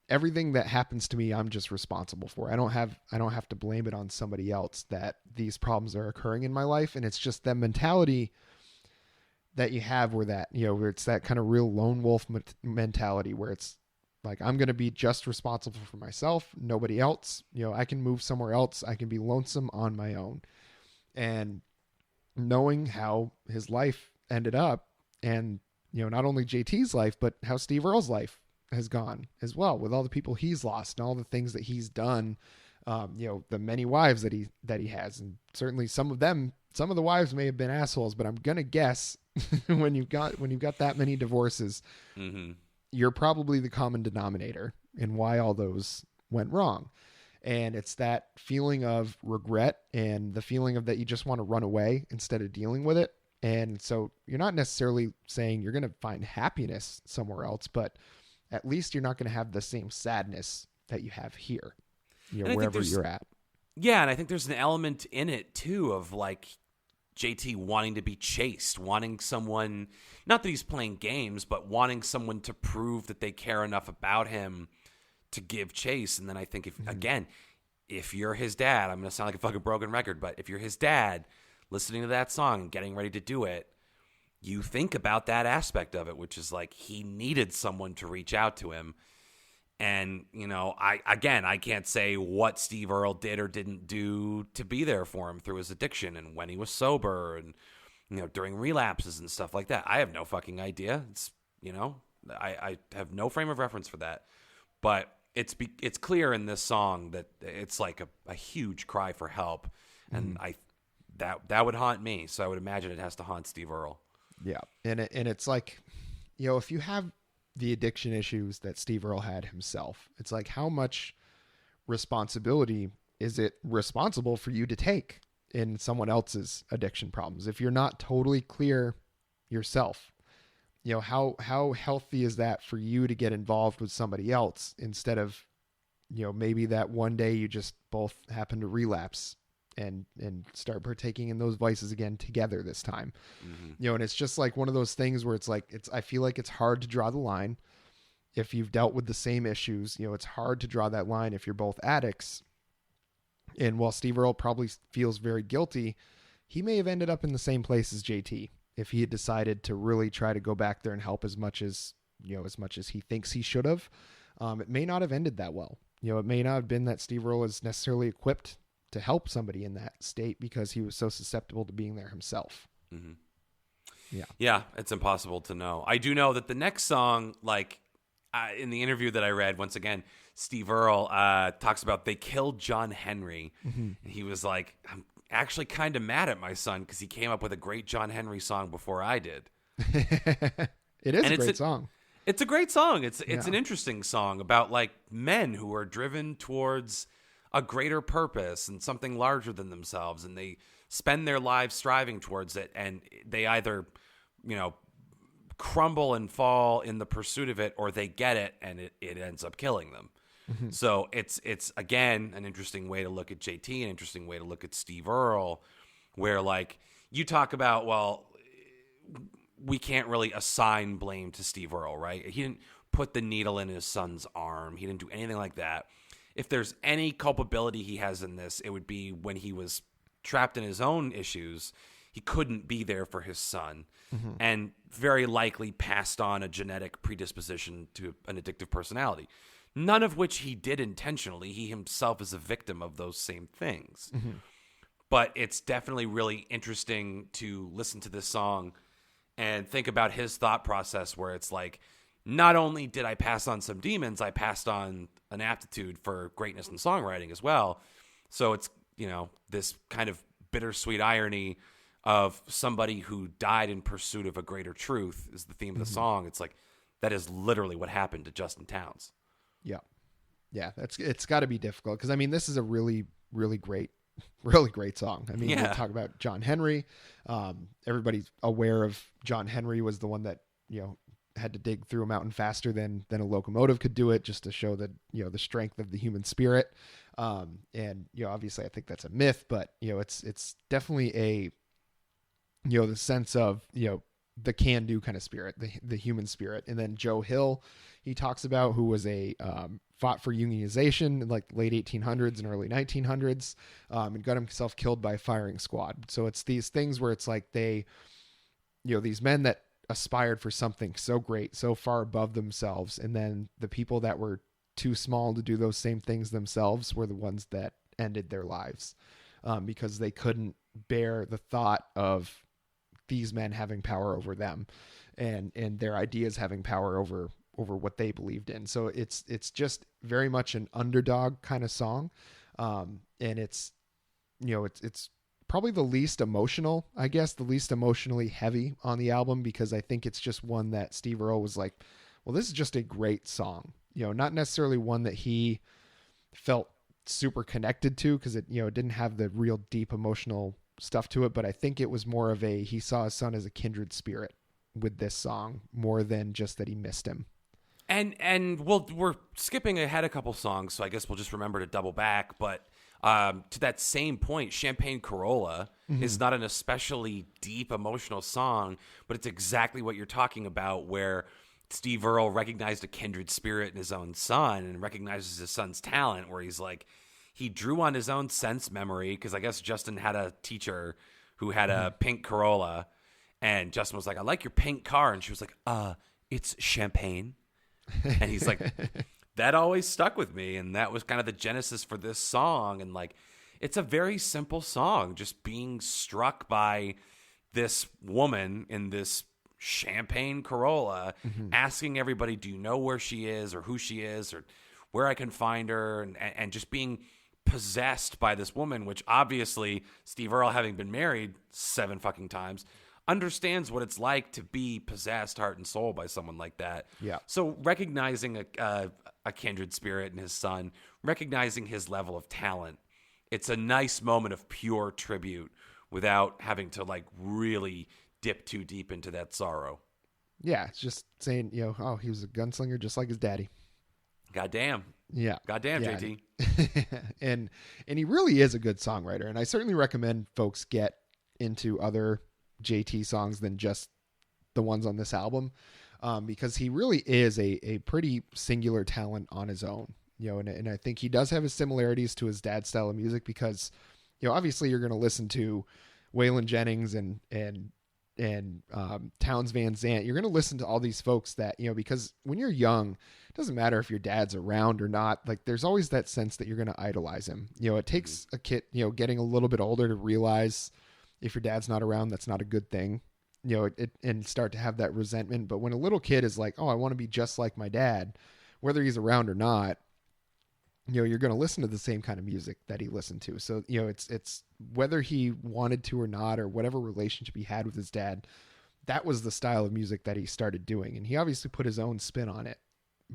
everything that happens to me, I'm just responsible for. I don't have to blame it on somebody else that these problems are occurring in my life. And it's just that mentality that you have where it's that kind of real lone wolf mentality where it's I'm going to be just responsible for myself, nobody else. I can move somewhere else. I can be lonesome on my own. And knowing how his life ended up and, not only JT's life, but how Steve Earle's life has gone as well, with all the people he's lost and all the things that he's done, the many wives that he has. And certainly some of the wives may have been assholes, but I'm going to guess when you've got that many divorces, mm-hmm. you're probably the common denominator in why all those went wrong. And it's that feeling of regret and the feeling of that you just want to run away instead of dealing with it. And so you're not necessarily saying you're going to find happiness somewhere else, but at least you're not going to have the same sadness that you have here, wherever you're at. Yeah, and I think there's an element in it, too, of JT wanting to be chased, wanting someone, not that he's playing games, but wanting someone to prove that they care enough about him to give chase. And then I think, if you're his dad, I'm going to sound like a fucking broken record, but if you're his dad listening to that song and getting ready to do it, you think about that aspect of it, which is like he needed someone to reach out to him. And, you know, I can't say what Steve Earle did or didn't do to be there for him through his addiction and when he was sober and, you know, during relapses and stuff like that. I have no fucking idea. It's, you know, I have no frame of reference for that. But it's clear in this song that it's like a huge cry for help. And that would haunt me. So I would imagine it has to haunt Steve Earle. Yeah. And it's like, you know, if you have the addiction issues that Steve Earle had himself, it's like, how much responsibility is it responsible for you to take in someone else's addiction problems if you're not totally clear yourself? You know, how healthy is that for you to get involved with somebody else instead of, you know, maybe that one day you just both happen to relapse and start partaking in those vices again together this time. You know, and it's just like one of those things where it's like, I feel like it's hard to draw the line if you've dealt with the same issues. You know, it's hard to draw that line if you're both addicts. And while Steve Earle probably feels very guilty, he may have ended up in the same place as JT if he had decided to really try to go back there and help as much as he thinks he should have. It may not have ended that well. You know, it may not have been that Steve Earle is necessarily equipped to help somebody in that state because he was so susceptible to being there himself. Yeah, it's impossible to know. I do know that the next song, like in the interview that I read, once again, Steve Earle talks about they killed John Henry. And he was like, I'm actually kind of mad at my son because he came up with a great John Henry song before I did. It is a great song. It's a great song. It's an interesting song about like men who are driven towards a greater purpose and something larger than themselves, and they spend their lives striving towards it, and they either, you know, crumble and fall in the pursuit of it, or they get it and it ends up killing them. So it's again an interesting way to look at JT, an interesting way to look at Steve Earle, where like you talk about, well, we can't really assign blame to Steve Earle, right? He didn't put the needle in his son's arm. He didn't do anything like that. If there's any culpability he has in this, it would be when he was trapped in his own issues. He couldn't be there for his son, and very likely passed on a genetic predisposition to an addictive personality, none of which he did intentionally. He himself is a victim of those same things. But it's definitely really interesting to listen to this song and think about his thought process, where it's like, not only did I pass on some demons, I passed on an aptitude for greatness in songwriting as well. So it's, you know, this kind of bittersweet irony of somebody who died in pursuit of a greater truth is the theme of the song. It's like, that is literally what happened to Justin Townes. Yeah. It's got to be difficult because, I mean, this is a really, really great song. I mean, we talk about John Henry. Everybody's aware of John Henry was the one that, you know, had to dig through a mountain faster than a locomotive could do it, just to show that, you know, the strength of the human spirit. And, you know, obviously I think that's a myth, but, you know, it's definitely a, you know, the sense of, you know, the can-do kind of spirit, the human spirit. And then Joe Hill, he talks about, who was fought for unionization in like late 1800s and early 1900s, and got himself killed by a firing squad. So it's these things where it's like they, you know, these men that aspired for something so great, so far above themselves, and then the people that were too small to do those same things themselves were the ones that ended their lives, because they couldn't bear the thought of these men having power over them, and their ideas having power over what they believed in. So it's just very much an underdog kind of song, and it's, you know, it's probably the least emotional, I guess, the least emotionally heavy on the album, because I think it's just one that Steve Earle was like, well, this is just a great song. You know, not necessarily one that he felt super connected to, because it, you know, it didn't have the real deep emotional stuff to it, but I think it was more of he saw his son as a kindred spirit with this song, more than just that he missed him. And we're skipping ahead a couple songs, so I guess we'll just remember to double back, but to that same point, Champagne Corolla is not an especially deep emotional song, but it's exactly what you're talking about, where Steve Earle recognized a kindred spirit in his own son and recognizes his son's talent, where he's like, he drew on his own sense memory, because I guess Justin had a teacher who had a pink Corolla, And Justin was like, I like your pink car. And she was like, it's champagne. And he's like, that always stuck with me. And that was kind of the genesis for this song. And like, it's a very simple song, just being struck by this woman in this champagne Corolla, asking everybody, do you know where she is or who she is or where I can find her? And just being possessed by this woman, which obviously Steve Earle, having been married 7 fucking times, understands what it's like to be possessed heart and soul by someone like that. Yeah. So recognizing a kindred spirit in his son, recognizing his level of talent, it's a nice moment of pure tribute without having to like really dip too deep into that sorrow. Yeah, it's just saying, oh, he was a gunslinger just like his daddy. Goddamn. Yeah. Goddamn, yeah. JT. and he really is a good songwriter. And I certainly recommend folks get into other JT songs than just the ones on this album, because he really is a pretty singular talent on his own. And I think he does have his similarities to his dad's style of music because, obviously you're going to listen to Waylon Jennings and Townes Van Zandt. You're going to listen to all these folks that, because when you're young, it doesn't matter if your dad's around or not. Like there's always that sense that you're going to idolize him. It takes a kid, getting a little bit older to realize if your dad's not around, that's not a good thing, and start to have that resentment. But when a little kid is like, oh, I want to be just like my dad, whether he's around or not, you're going to listen to the same kind of music that he listened to. So, it's whether he wanted to or not, or whatever relationship he had with his dad, that was the style of music that he started doing. And he obviously put his own spin on it,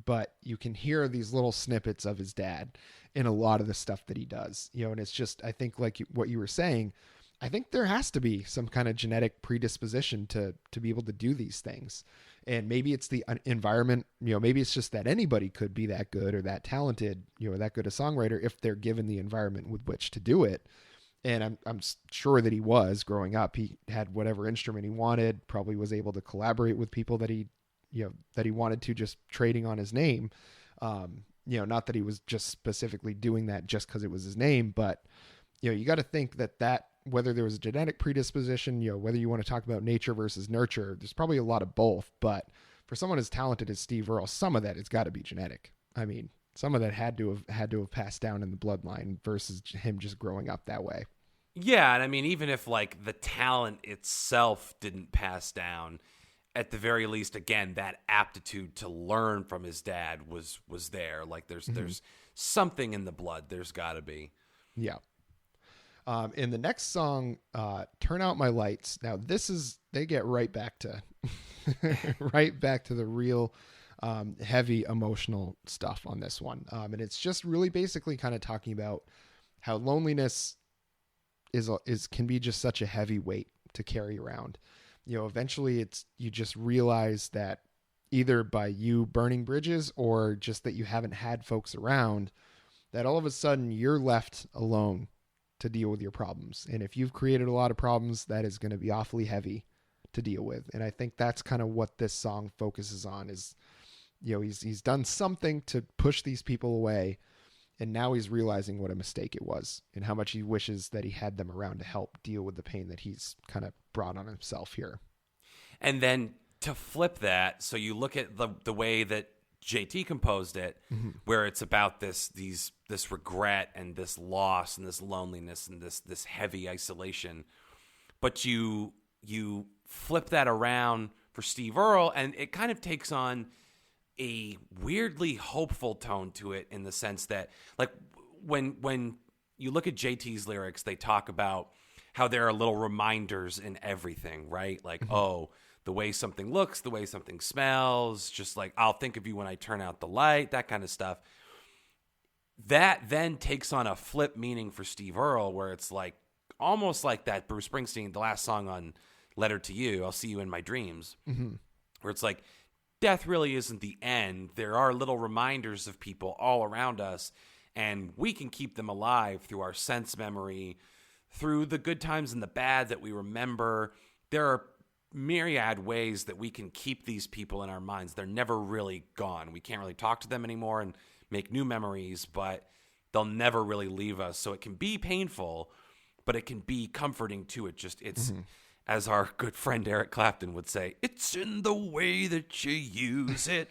but you can hear these little snippets of his dad in a lot of the stuff that he does, and it's just, I think like what you were saying, I think there has to be some kind of genetic predisposition to be able to do these things. And maybe it's the environment, maybe it's just that anybody could be that good or that talented, that good a songwriter if they're given the environment with which to do it. And I'm sure that he was growing up. He had whatever instrument he wanted, probably was able to collaborate with people that he wanted to, just trading on his name. Not that he was just specifically doing that just because it was his name, but you got to think that whether there was a genetic predisposition, whether you want to talk about nature versus nurture, there's probably a lot of both. But for someone as talented as Steve Earle, some of that has got to be genetic. I mean, some of that had to have passed down in the bloodline versus him just growing up that way. Yeah, and I mean, even if like the talent itself didn't pass down, at the very least, again, that aptitude to learn from his dad was there. Like there's something in the blood. There's got to be. Yeah. In the next song, Turn Out My Lights. Now they get right back to the real heavy emotional stuff on this one. And it's just really basically kind of talking about how loneliness can be just such a heavy weight to carry around. Eventually you just realize that either by you burning bridges or just that you haven't had folks around, that all of a sudden you're left alone to deal with your problems. And if you've created a lot of problems, that is going to be awfully heavy to deal with. And I think that's kind of what this song focuses on is, he's done something to push these people away. And now he's realizing what a mistake it was and how much he wishes that he had them around to help deal with the pain that he's kind of brought on himself here. And then to flip that, so you look at the way that JT composed it, where it's about this regret and this loss and this loneliness and this heavy isolation, but you flip that around for Steve Earle, and it kind of takes on a weirdly hopeful tone to it, in the sense that, like, when you look at JT's lyrics, they talk about how there are little reminders in everything, right? Like, oh, the way something looks, the way something smells, just like, I'll think of you when I turn out the light, that kind of stuff. That then takes on a flip meaning for Steve Earle, where it's like, almost like that Bruce Springsteen, the last song on Letter to You, I'll See You in My Dreams, where it's like, death really isn't the end. There are little reminders of people all around us, and we can keep them alive through our sense memory, through the good times and the bad that we remember. There are myriad ways that we can keep these people in our minds. They're never really gone. We can't really talk to them anymore and make new memories, but they'll never really leave us. So it can be painful, but it can be comforting too. as our good friend Eric Clapton would say, it's in the way that you use it.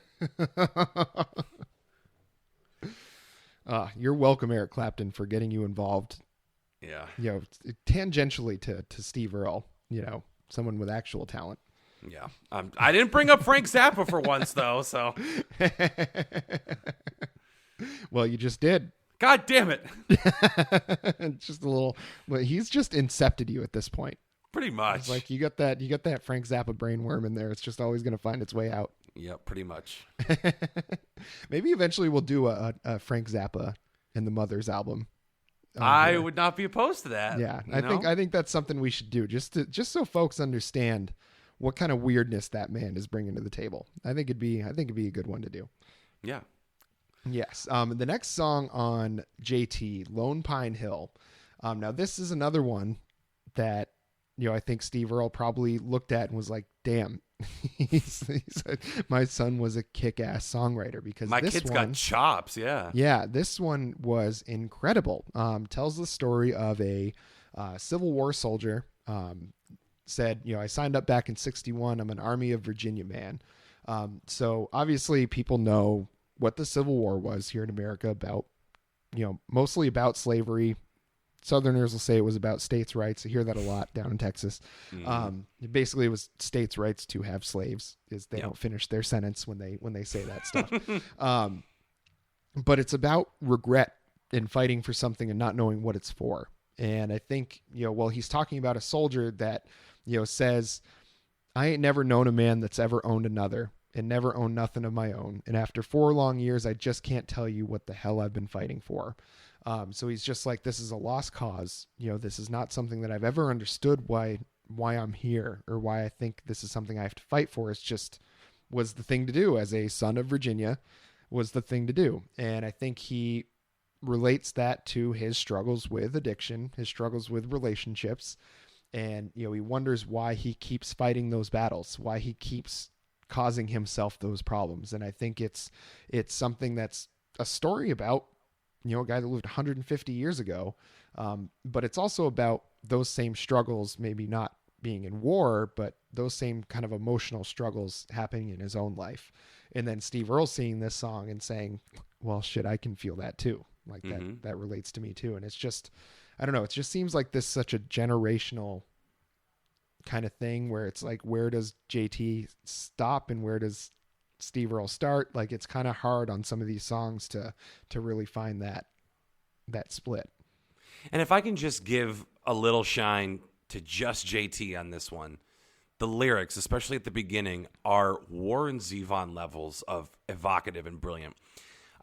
You're welcome, Eric Clapton, for getting you involved. Yeah. Tangentially to Steve Earle, someone with actual talent. Yeah. I didn't bring up Frank Zappa for once, though, so. Well, you just did. God damn it. Just a little. Well, he's just incepted you at this point. Pretty much. It's like you got that Frank Zappa brainworm in there. It's just always going to find its way out. Yep, pretty much. Maybe eventually we'll do a Frank Zappa and the Mothers album. I would not be opposed to that. Yeah, I think that's something we should do just so folks understand what kind of weirdness that man is bringing to the table. I think it'd be a good one to do. Yeah. Yes. The next song on JT, Lone Pine Hill. Now this is another one that I think Steve Earle probably looked at and was like, "Damn, my son was a kick-ass songwriter," because my this kid's one, got chops. Yeah, this one was incredible. Tells the story of a Civil War soldier. Said, I signed up back in '61. I'm an Army of Virginia man. So obviously people know what the Civil War was here in America about, mostly about slavery. Southerners will say it was about states' rights. I hear that a lot down in Texas. Basically, it was states' rights to have slaves. Is they don't finish their sentence when they say that stuff. But it's about regret and fighting for something and not knowing what it's for. And I think he's talking about a soldier that says, "I ain't never known a man that's ever owned another and never owned nothing of my own. And after 4 long years, I just can't tell you what the hell I've been fighting for." So he's just like, this is a lost cause. This is not something that I've ever understood why I'm here or why I think this is something I have to fight for. It's just was the thing to do as a son of Virginia, was the thing to do. And I think he relates that to his struggles with addiction, his struggles with relationships. And, he wonders why he keeps fighting those battles, why he keeps causing himself those problems. And I think it's something that's a story about, a guy that lived 150 years ago. But it's also about those same struggles, maybe not being in war, but those same kind of emotional struggles happening in his own life. And then Steve Earle seeing this song and saying, well, shit, I can feel that too. Like that relates to me too. And it's just, I don't know. It just seems like this such a generational kind of thing where it's like, where does JT stop and where does Steve Earle start? Like, it's kind of hard on some of these songs to really find that split. And if I can just give a little shine to just JT on this one, the lyrics, especially at the beginning, are Warren Zevon levels of evocative and brilliant.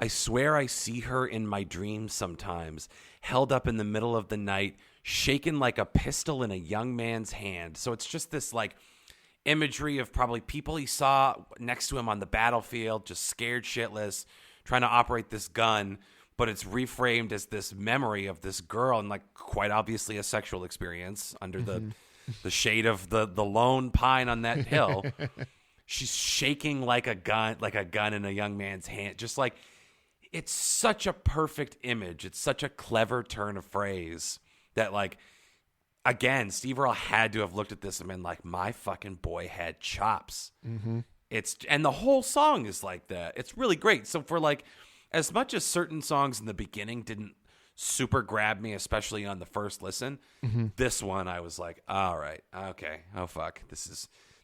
I swear I see her in my dreams sometimes, held up in the middle of the night, shaken like a pistol in a young man's hand. So it's just this like imagery of probably people he saw next to him on the battlefield, just scared shitless, trying to operate this gun, but it's reframed as this memory of this girl and like quite obviously a sexual experience under the shade of the lone pine on that hill. She's shaking like a gun in a young man's hand. Just like, it's such a perfect image. It's such a clever turn of phrase that, like, again, Steve Earle had to have looked at this and been like, my fucking boy had chops. Mm-hmm. And the whole song is like that. It's really great. So for like, as much as certain songs in the beginning didn't super grab me, especially on the first listen, this one I was like, all right, okay, oh fuck,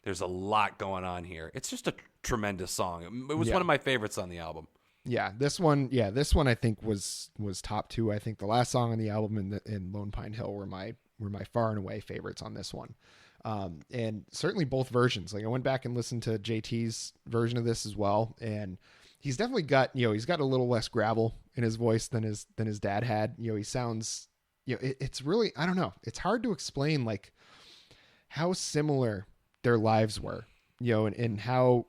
there's a lot going on here. It's just a tremendous song. It was one of my favorites on the album. Yeah, this one I think was top 2. I think the last song on the album and Lone Pine Hill were my far and away favorites on this one. And certainly both versions. Like, I went back and listened to JT's version of this as well, and he's definitely got, he's got a little less gravel in his voice than his dad had. He sounds, it's really, I don't know. It's hard to explain like how similar their lives were, and how,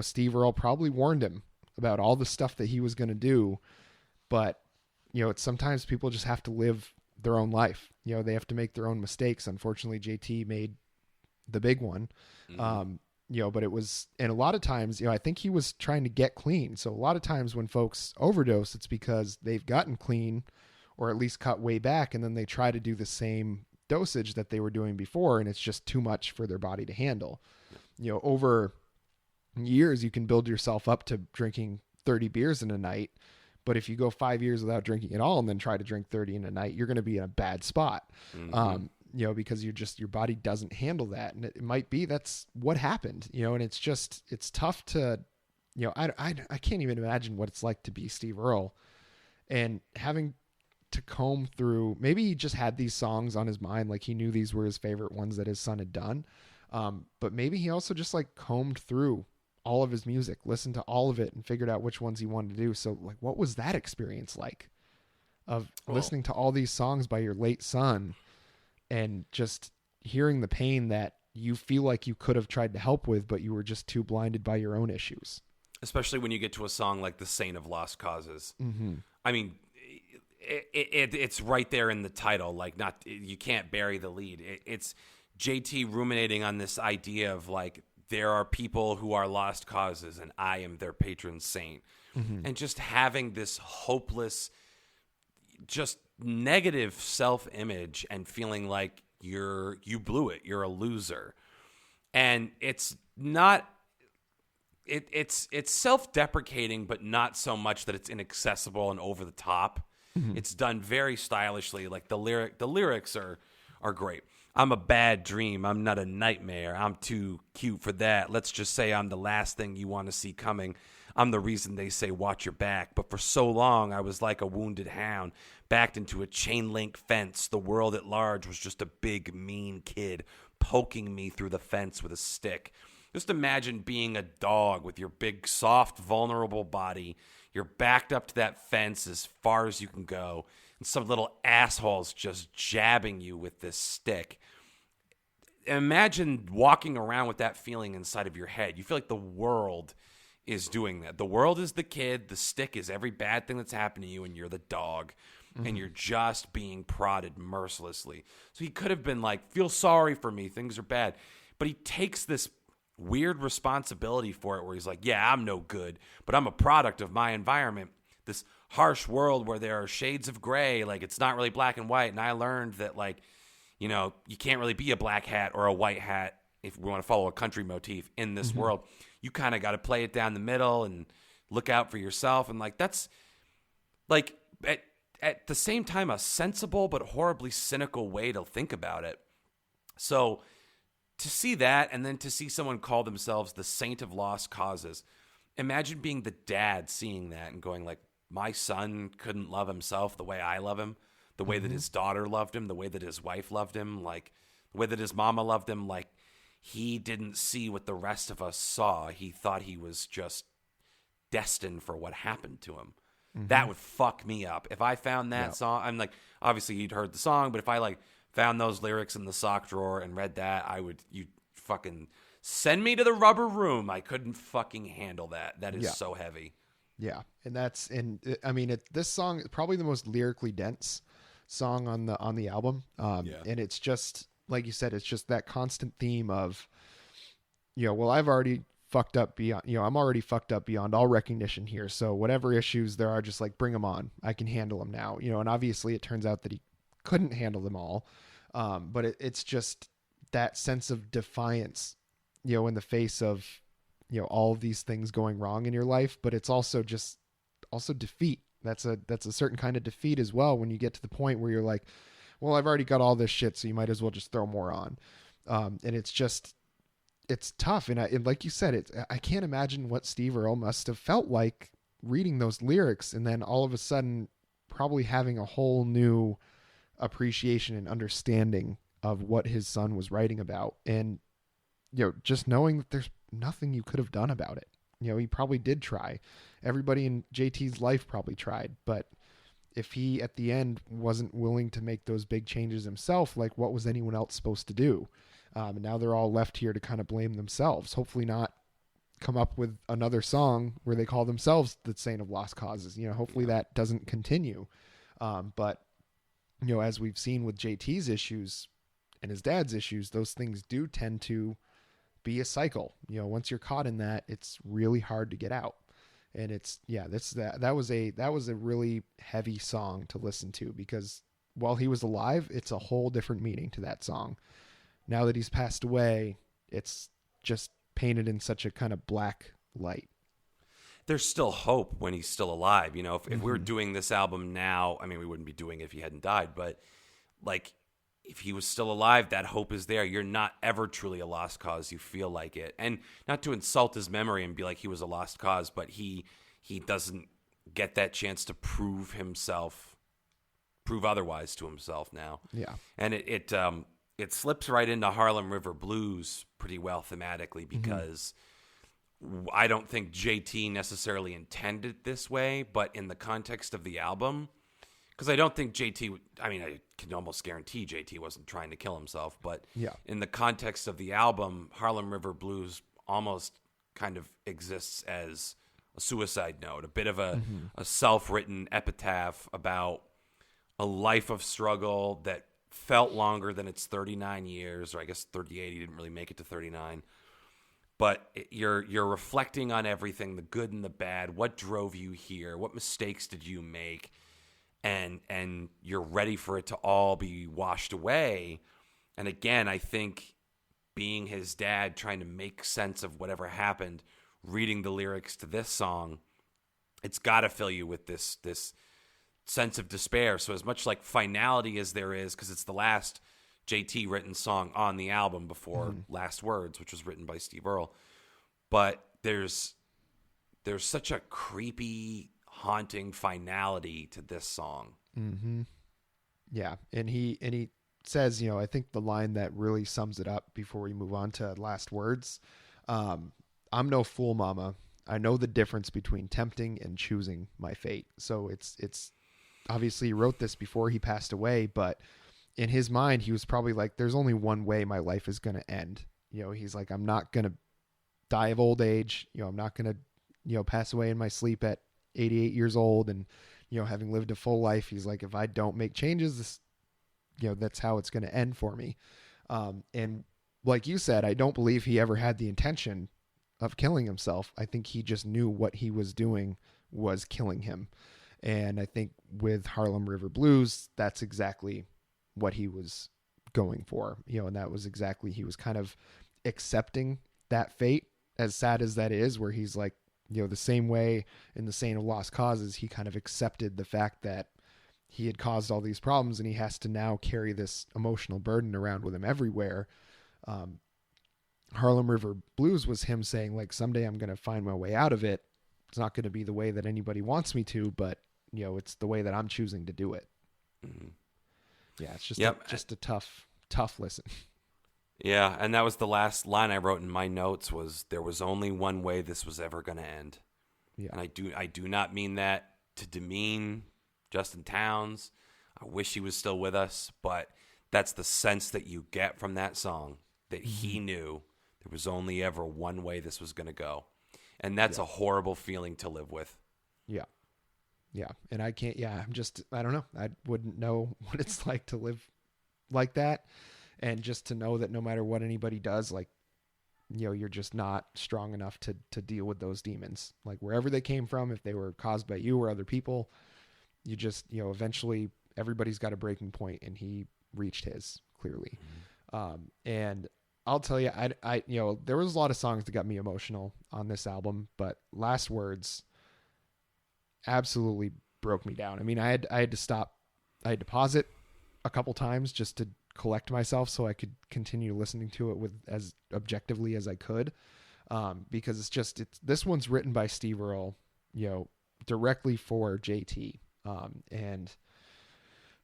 Steve Earle probably warned him about all the stuff that he was going to do. But, it's sometimes people just have to live their own life. They have to make their own mistakes. Unfortunately, JT made the big one. But it was, and a lot of times, I think he was trying to get clean. So a lot of times when folks overdose, it's because they've gotten clean or at least cut way back. And then they try to do the same dosage that they were doing before, and it's just too much for their body to handle. Over years, you can build yourself up to drinking 30 beers in a night. But if you go 5 years without drinking at all and then try to drink 30 in a night, you're going to be in a bad spot. Because your body doesn't handle that. And it might be that's what happened, and it's tough to, I can't even imagine what it's like to be Steve Earle and having to comb through. Maybe he just had these songs on his mind. Like he knew these were his favorite ones that his son had done. But maybe he also just like combed through all of his music, listened to all of it, and figured out which ones he wanted to do. So like, what was that experience like of listening to all these songs by your late son and just hearing the pain that you feel like you could have tried to help with, but you were just too blinded by your own issues? Especially when you get to a song like The Saint of Lost Causes. I mean, it's right there in the title. Like, you can't bury the lead. It's JT ruminating on this idea of like, there are people who are lost causes and I am their patron saint. And just having this hopeless, just negative self-image and feeling like you blew it. You're a loser. And it's not, it's self-deprecating, but not so much that it's inaccessible and over the top. It's done very stylishly. Like the lyrics are great. I'm a bad dream. I'm not a nightmare. I'm too cute for that. Let's just say I'm the last thing you want to see coming. I'm the reason they say watch your back. But for so long, I was like a wounded hound, backed into a chain link fence. The world at large was just a big, mean kid poking me through the fence with a stick. Just imagine being a dog with your big, soft, vulnerable body. You're backed up to that fence as far as you can go. And some little asshole's just jabbing you with this stick. Imagine walking around with that feeling inside of your head. You feel like the world is doing that. The world is the kid. The stick is every bad thing that's happened to you, and you're the dog. And you're just being prodded mercilessly. So he could have been like, feel sorry for me. Things are bad. But he takes this weird responsibility for it where he's like, yeah, I'm no good, but I'm a product of my environment. This harsh world where there are shades of gray, like it's not really black and white. And I learned that, like, you can't really be a black hat or a white hat if we want to follow a country motif in this world. You kind of got to play it down the middle and look out for yourself. And like, that's like at the same time, a sensible but horribly cynical way to think about it. So to see that, and then to see someone call themselves the Saint of Lost Causes, imagine being the dad seeing that and going like, my son couldn't love himself the way I love him, the way that his daughter loved him, the way that his wife loved him, like the way that his mama loved him. Like, he didn't see what the rest of us saw. He thought he was just destined for what happened to him. That would fuck me up. If I found that song, I'm like, obviously you'd heard the song, but if I like found those lyrics in the sock drawer and read that, you'd fucking send me to the rubber room. I couldn't fucking handle that. That is so heavy. Yeah. This song is probably the most lyrically dense song on the album. And it's just, like you said, it's just that constant theme of, I've already fucked up beyond, I'm already fucked up beyond all recognition here. So whatever issues there are, just like, bring them on. I can handle them now, and obviously it turns out that he couldn't handle them all. But it's just that sense of defiance, in the face of, all of these things going wrong in your life, but it's also defeat. That's a certain kind of defeat as well. When you get to the point where you're like, well, I've already got all this shit, so you might as well just throw more on. And it's tough. And like you said, I can't imagine what Steve Earle must have felt like reading those lyrics and then all of a sudden probably having a whole new appreciation and understanding of what his son was writing about. And, just knowing that there's nothing you could have done about it. He probably did try. Everybody in JT's life probably tried, but if he at the end wasn't willing to make those big changes himself, like, what was anyone else supposed to do? And now they're all left here to kind of blame themselves. Hopefully not come up with another song where they call themselves the Saint of Lost Causes. Hopefully that doesn't continue. But as we've seen with JT's issues and his dad's issues, those things do tend to be a cycle. Once you're caught in that, it's really hard to get out. And that was a really heavy song to listen to, because while he was alive, it's a whole different meaning to that song. Now that he's passed away, it's just painted in such a kind of black light. There's still hope when he's still alive. You know, if we were doing this album now, I mean, we wouldn't be doing it if he hadn't died, but like if he was still alive, that hope is there. You're not ever truly a lost cause. You feel like it. And not to insult his memory and be like he was a lost cause, but he doesn't get that chance to prove otherwise to himself now. Yeah. And it slips right into Harlem River Blues pretty well thematically because I don't think JT necessarily intended it this way, but in the context of the album, because I don't think JT, I mean, I can almost guarantee JT wasn't trying to kill himself, but in the context of the album, Harlem River Blues almost kind of exists as a suicide note, a bit of a self-written epitaph about a life of struggle that felt longer than its 39 years, or I guess 38. He didn't really make it to 39. But you're reflecting on everything, the good and the bad. What drove you here? What mistakes did you make? And you're ready for it to all be washed away. And again, I think being his dad, trying to make sense of whatever happened, reading the lyrics to this song, it's got to fill you with this sense of despair. So as much like finality as there is, because it's the last JT written song on the album before Last Words, which was written by Steve Earle, but there's such a creepy, haunting finality to this song. Yeah, and he says, you know, I think the line that really sums it up before we move on to Last Words, I'm no fool, mama. I know the difference between tempting and choosing my fate. So it's obviously he wrote this before he passed away, but in his mind, he was probably like, there's only one way my life is going to end. You know, he's like, I'm not going to die of old age. You know, I'm not going to, you know, pass away in my sleep at 88 years old and, you know, having lived a full life. He's like, if I don't make changes, this, you know, that's how it's going to end for me. And like you said, I don't believe he ever had the intention of killing himself. I think he just knew what he was doing was killing him. And I think with Harlem River Blues, that's exactly what he was going for, you know, and that was exactly, he was kind of accepting that fate, as sad as that is, where he's like, you know, the same way in the Saint of Lost Causes, he kind of accepted the fact that he had caused all these problems and he has to now carry this emotional burden around with him everywhere. Harlem River Blues was him saying, like, someday I'm going to find my way out of it. It's not going to be the way that anybody wants me to, but, you know, it's the way that I'm choosing to do it. Yeah, it's just just a tough listen. Yeah, and that was the last line I wrote in my notes was, there was only one way this was ever going to end. Yeah. And I do not mean that to demean Justin Townes. I wish he was still with us, but that's the sense that you get from that song, that he knew there was only ever one way this was going to go. And that's a horrible feeling to live with. Yeah. Yeah. And I can't, I don't know. I wouldn't know what it's like to live like that. And just to know that no matter what anybody does, like, you know, you're just not strong enough to deal with those demons, like wherever they came from, if they were caused by you or other people, you just, you know, eventually everybody's got a breaking point, and he reached his clearly. And I'll tell you, I, you know, there was a lot of songs that got me emotional on this album, but Last Words absolutely broke me down. I mean, I had to stop. I had to pause it a couple times just to collect myself so I could continue listening to it with as objectively as I could. Because this one's written by Steve Earle, you know, directly for JT. And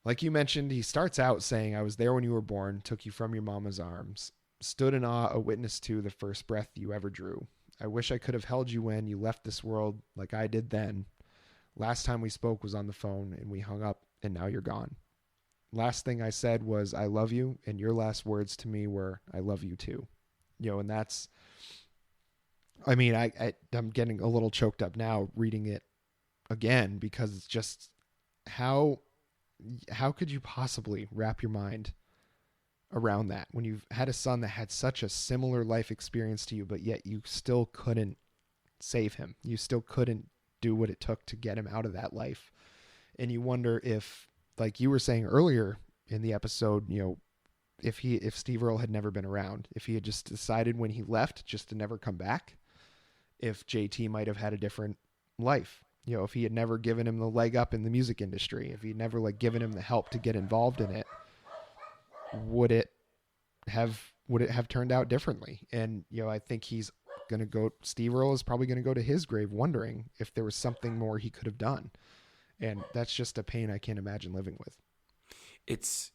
like you mentioned, he starts out saying, I was there when you were born, took you from your mama's arms, stood in awe, a witness to the first breath you ever drew. I wish I could have held you when you left this world like I did then. Last time we spoke was on the phone and we hung up, and now you're gone. Last thing I said was, I love you. And your last words to me were, I love you too. You know, and that's, I mean, I'm getting a little choked up now reading it again, because it's just how could you possibly wrap your mind around that when you've had a son that had such a similar life experience to you, but yet you still couldn't save him. You still couldn't do what it took to get him out of that life. And you wonder if like you were saying earlier in the episode, if Steve Earle had never been around, if he had just decided when he left just to never come back, if JT might have had a different life. If he had never given him the leg up in the music industry, if he'd never given him the help to get involved in it, would it have turned out differently? And I think Steve Earle is probably going to go to his grave wondering if there was something more he could have done. And that's just a pain I can't imagine living with. It's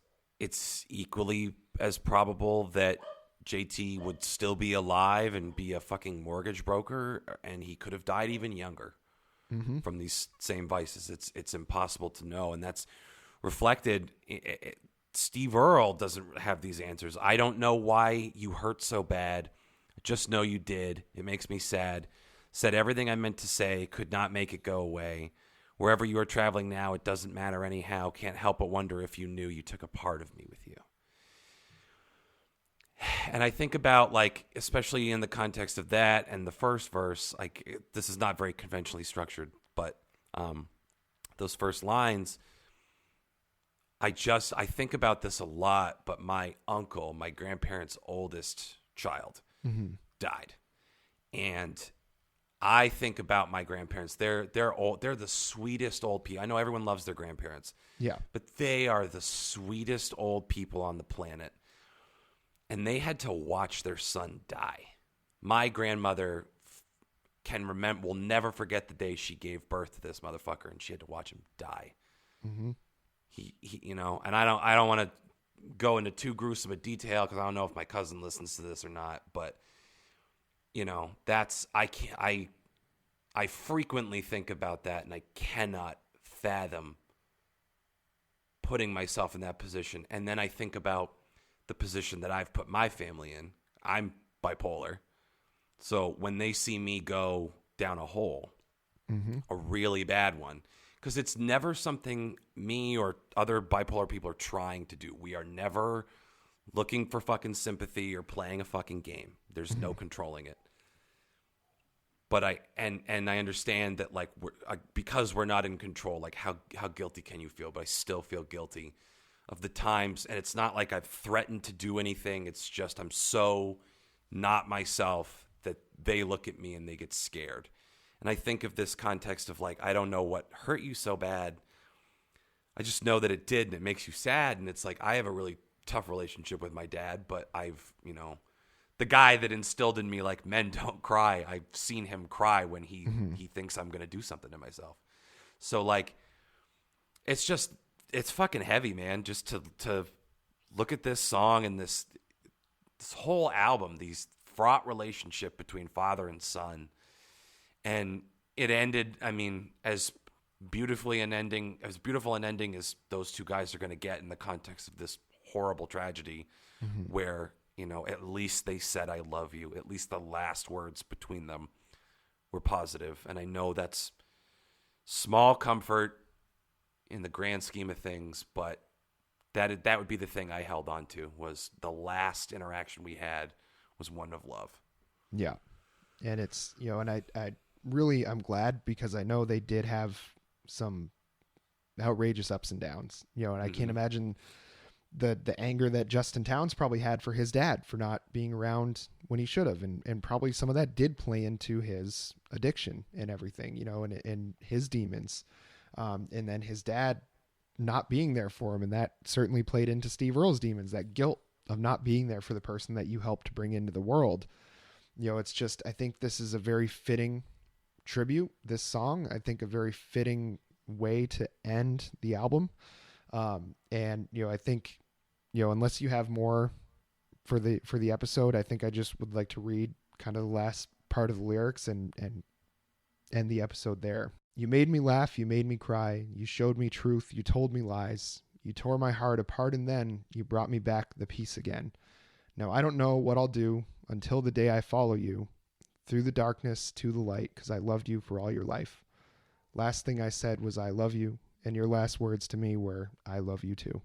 equally as probable that JT would still be alive and be a fucking mortgage broker, and he could have died even younger from these same vices. It's impossible to know, and that's reflected. Steve Earle doesn't have these answers. I don't know why you hurt so bad. I just know you did. It makes me sad. Said everything I meant to say. Could not make it go away. Wherever you are traveling now, it doesn't matter anyhow. Can't help but wonder if you knew you took a part of me with you. And I think about, especially in the context of that and the first verse, this is not very conventionally structured, but those first lines, I think about this a lot, but my uncle, my grandparents' oldest child, died. And I think about my grandparents. They're old. They're the sweetest old people. I know everyone loves their grandparents. Yeah. But they are the sweetest old people on the planet. And they had to watch their son die. My grandmother will never forget the day she gave birth to this motherfucker, and she had to watch him die. Mm-hmm. He and I don't want to go into too gruesome a detail because I don't know if my cousin listens to this or not, but I frequently think about that, and I cannot fathom putting myself in that position. And then I think about the position that I've put my family in. I'm bipolar. So when they see me go down a hole, a really bad one, because it's never something me or other bipolar people are trying to do. We are never looking for fucking sympathy or playing a fucking game. There's no controlling it. But I understand that because we're not in control, how guilty can you feel? But I still feel guilty of the times, and it's not like I've threatened to do anything. It's just I'm so not myself that they look at me and they get scared. And I think of this context of I don't know what hurt you so bad. I just know that it did, and it makes you sad. And it's I have a really tough relationship with my dad, but I've, the guy that instilled in me men don't cry, I've seen him cry when he thinks I'm going to do something to myself. So it's fucking heavy, man, just to look at this song and this whole album, these fraught relationship between father and son. And it ended, as beautiful an ending as those two guys are going to get in the context of this horrible tragedy, where, at least they said, I love you. At least the last words between them were positive. And I know that's small comfort in the grand scheme of things, but that would be the thing I held on to, was the last interaction we had was one of love. Yeah. And it's, and I'm glad, because I know they did have some outrageous ups and downs, and I can't imagine the anger that Justin Townes probably had for his dad for not being around when he should have. And probably some of that did play into his addiction and everything, and his demons. And then his dad not being there for him. And that certainly played into Steve Earle's demons, that guilt of not being there for the person that you helped bring into the world. It's just, I think this is a very fitting tribute, this song. I think a very fitting way to end the album. And, I think, unless you have more for the episode, I think I just would like to read kind of the last part of the lyrics and end the episode there. You made me laugh, you made me cry, you showed me truth, you told me lies, you tore my heart apart, and then you brought me back the peace again. Now I don't know what I'll do until the day I follow you through the darkness to the light, because I loved you for all your life. Last thing I said was I love you, and your last words to me were I love you too.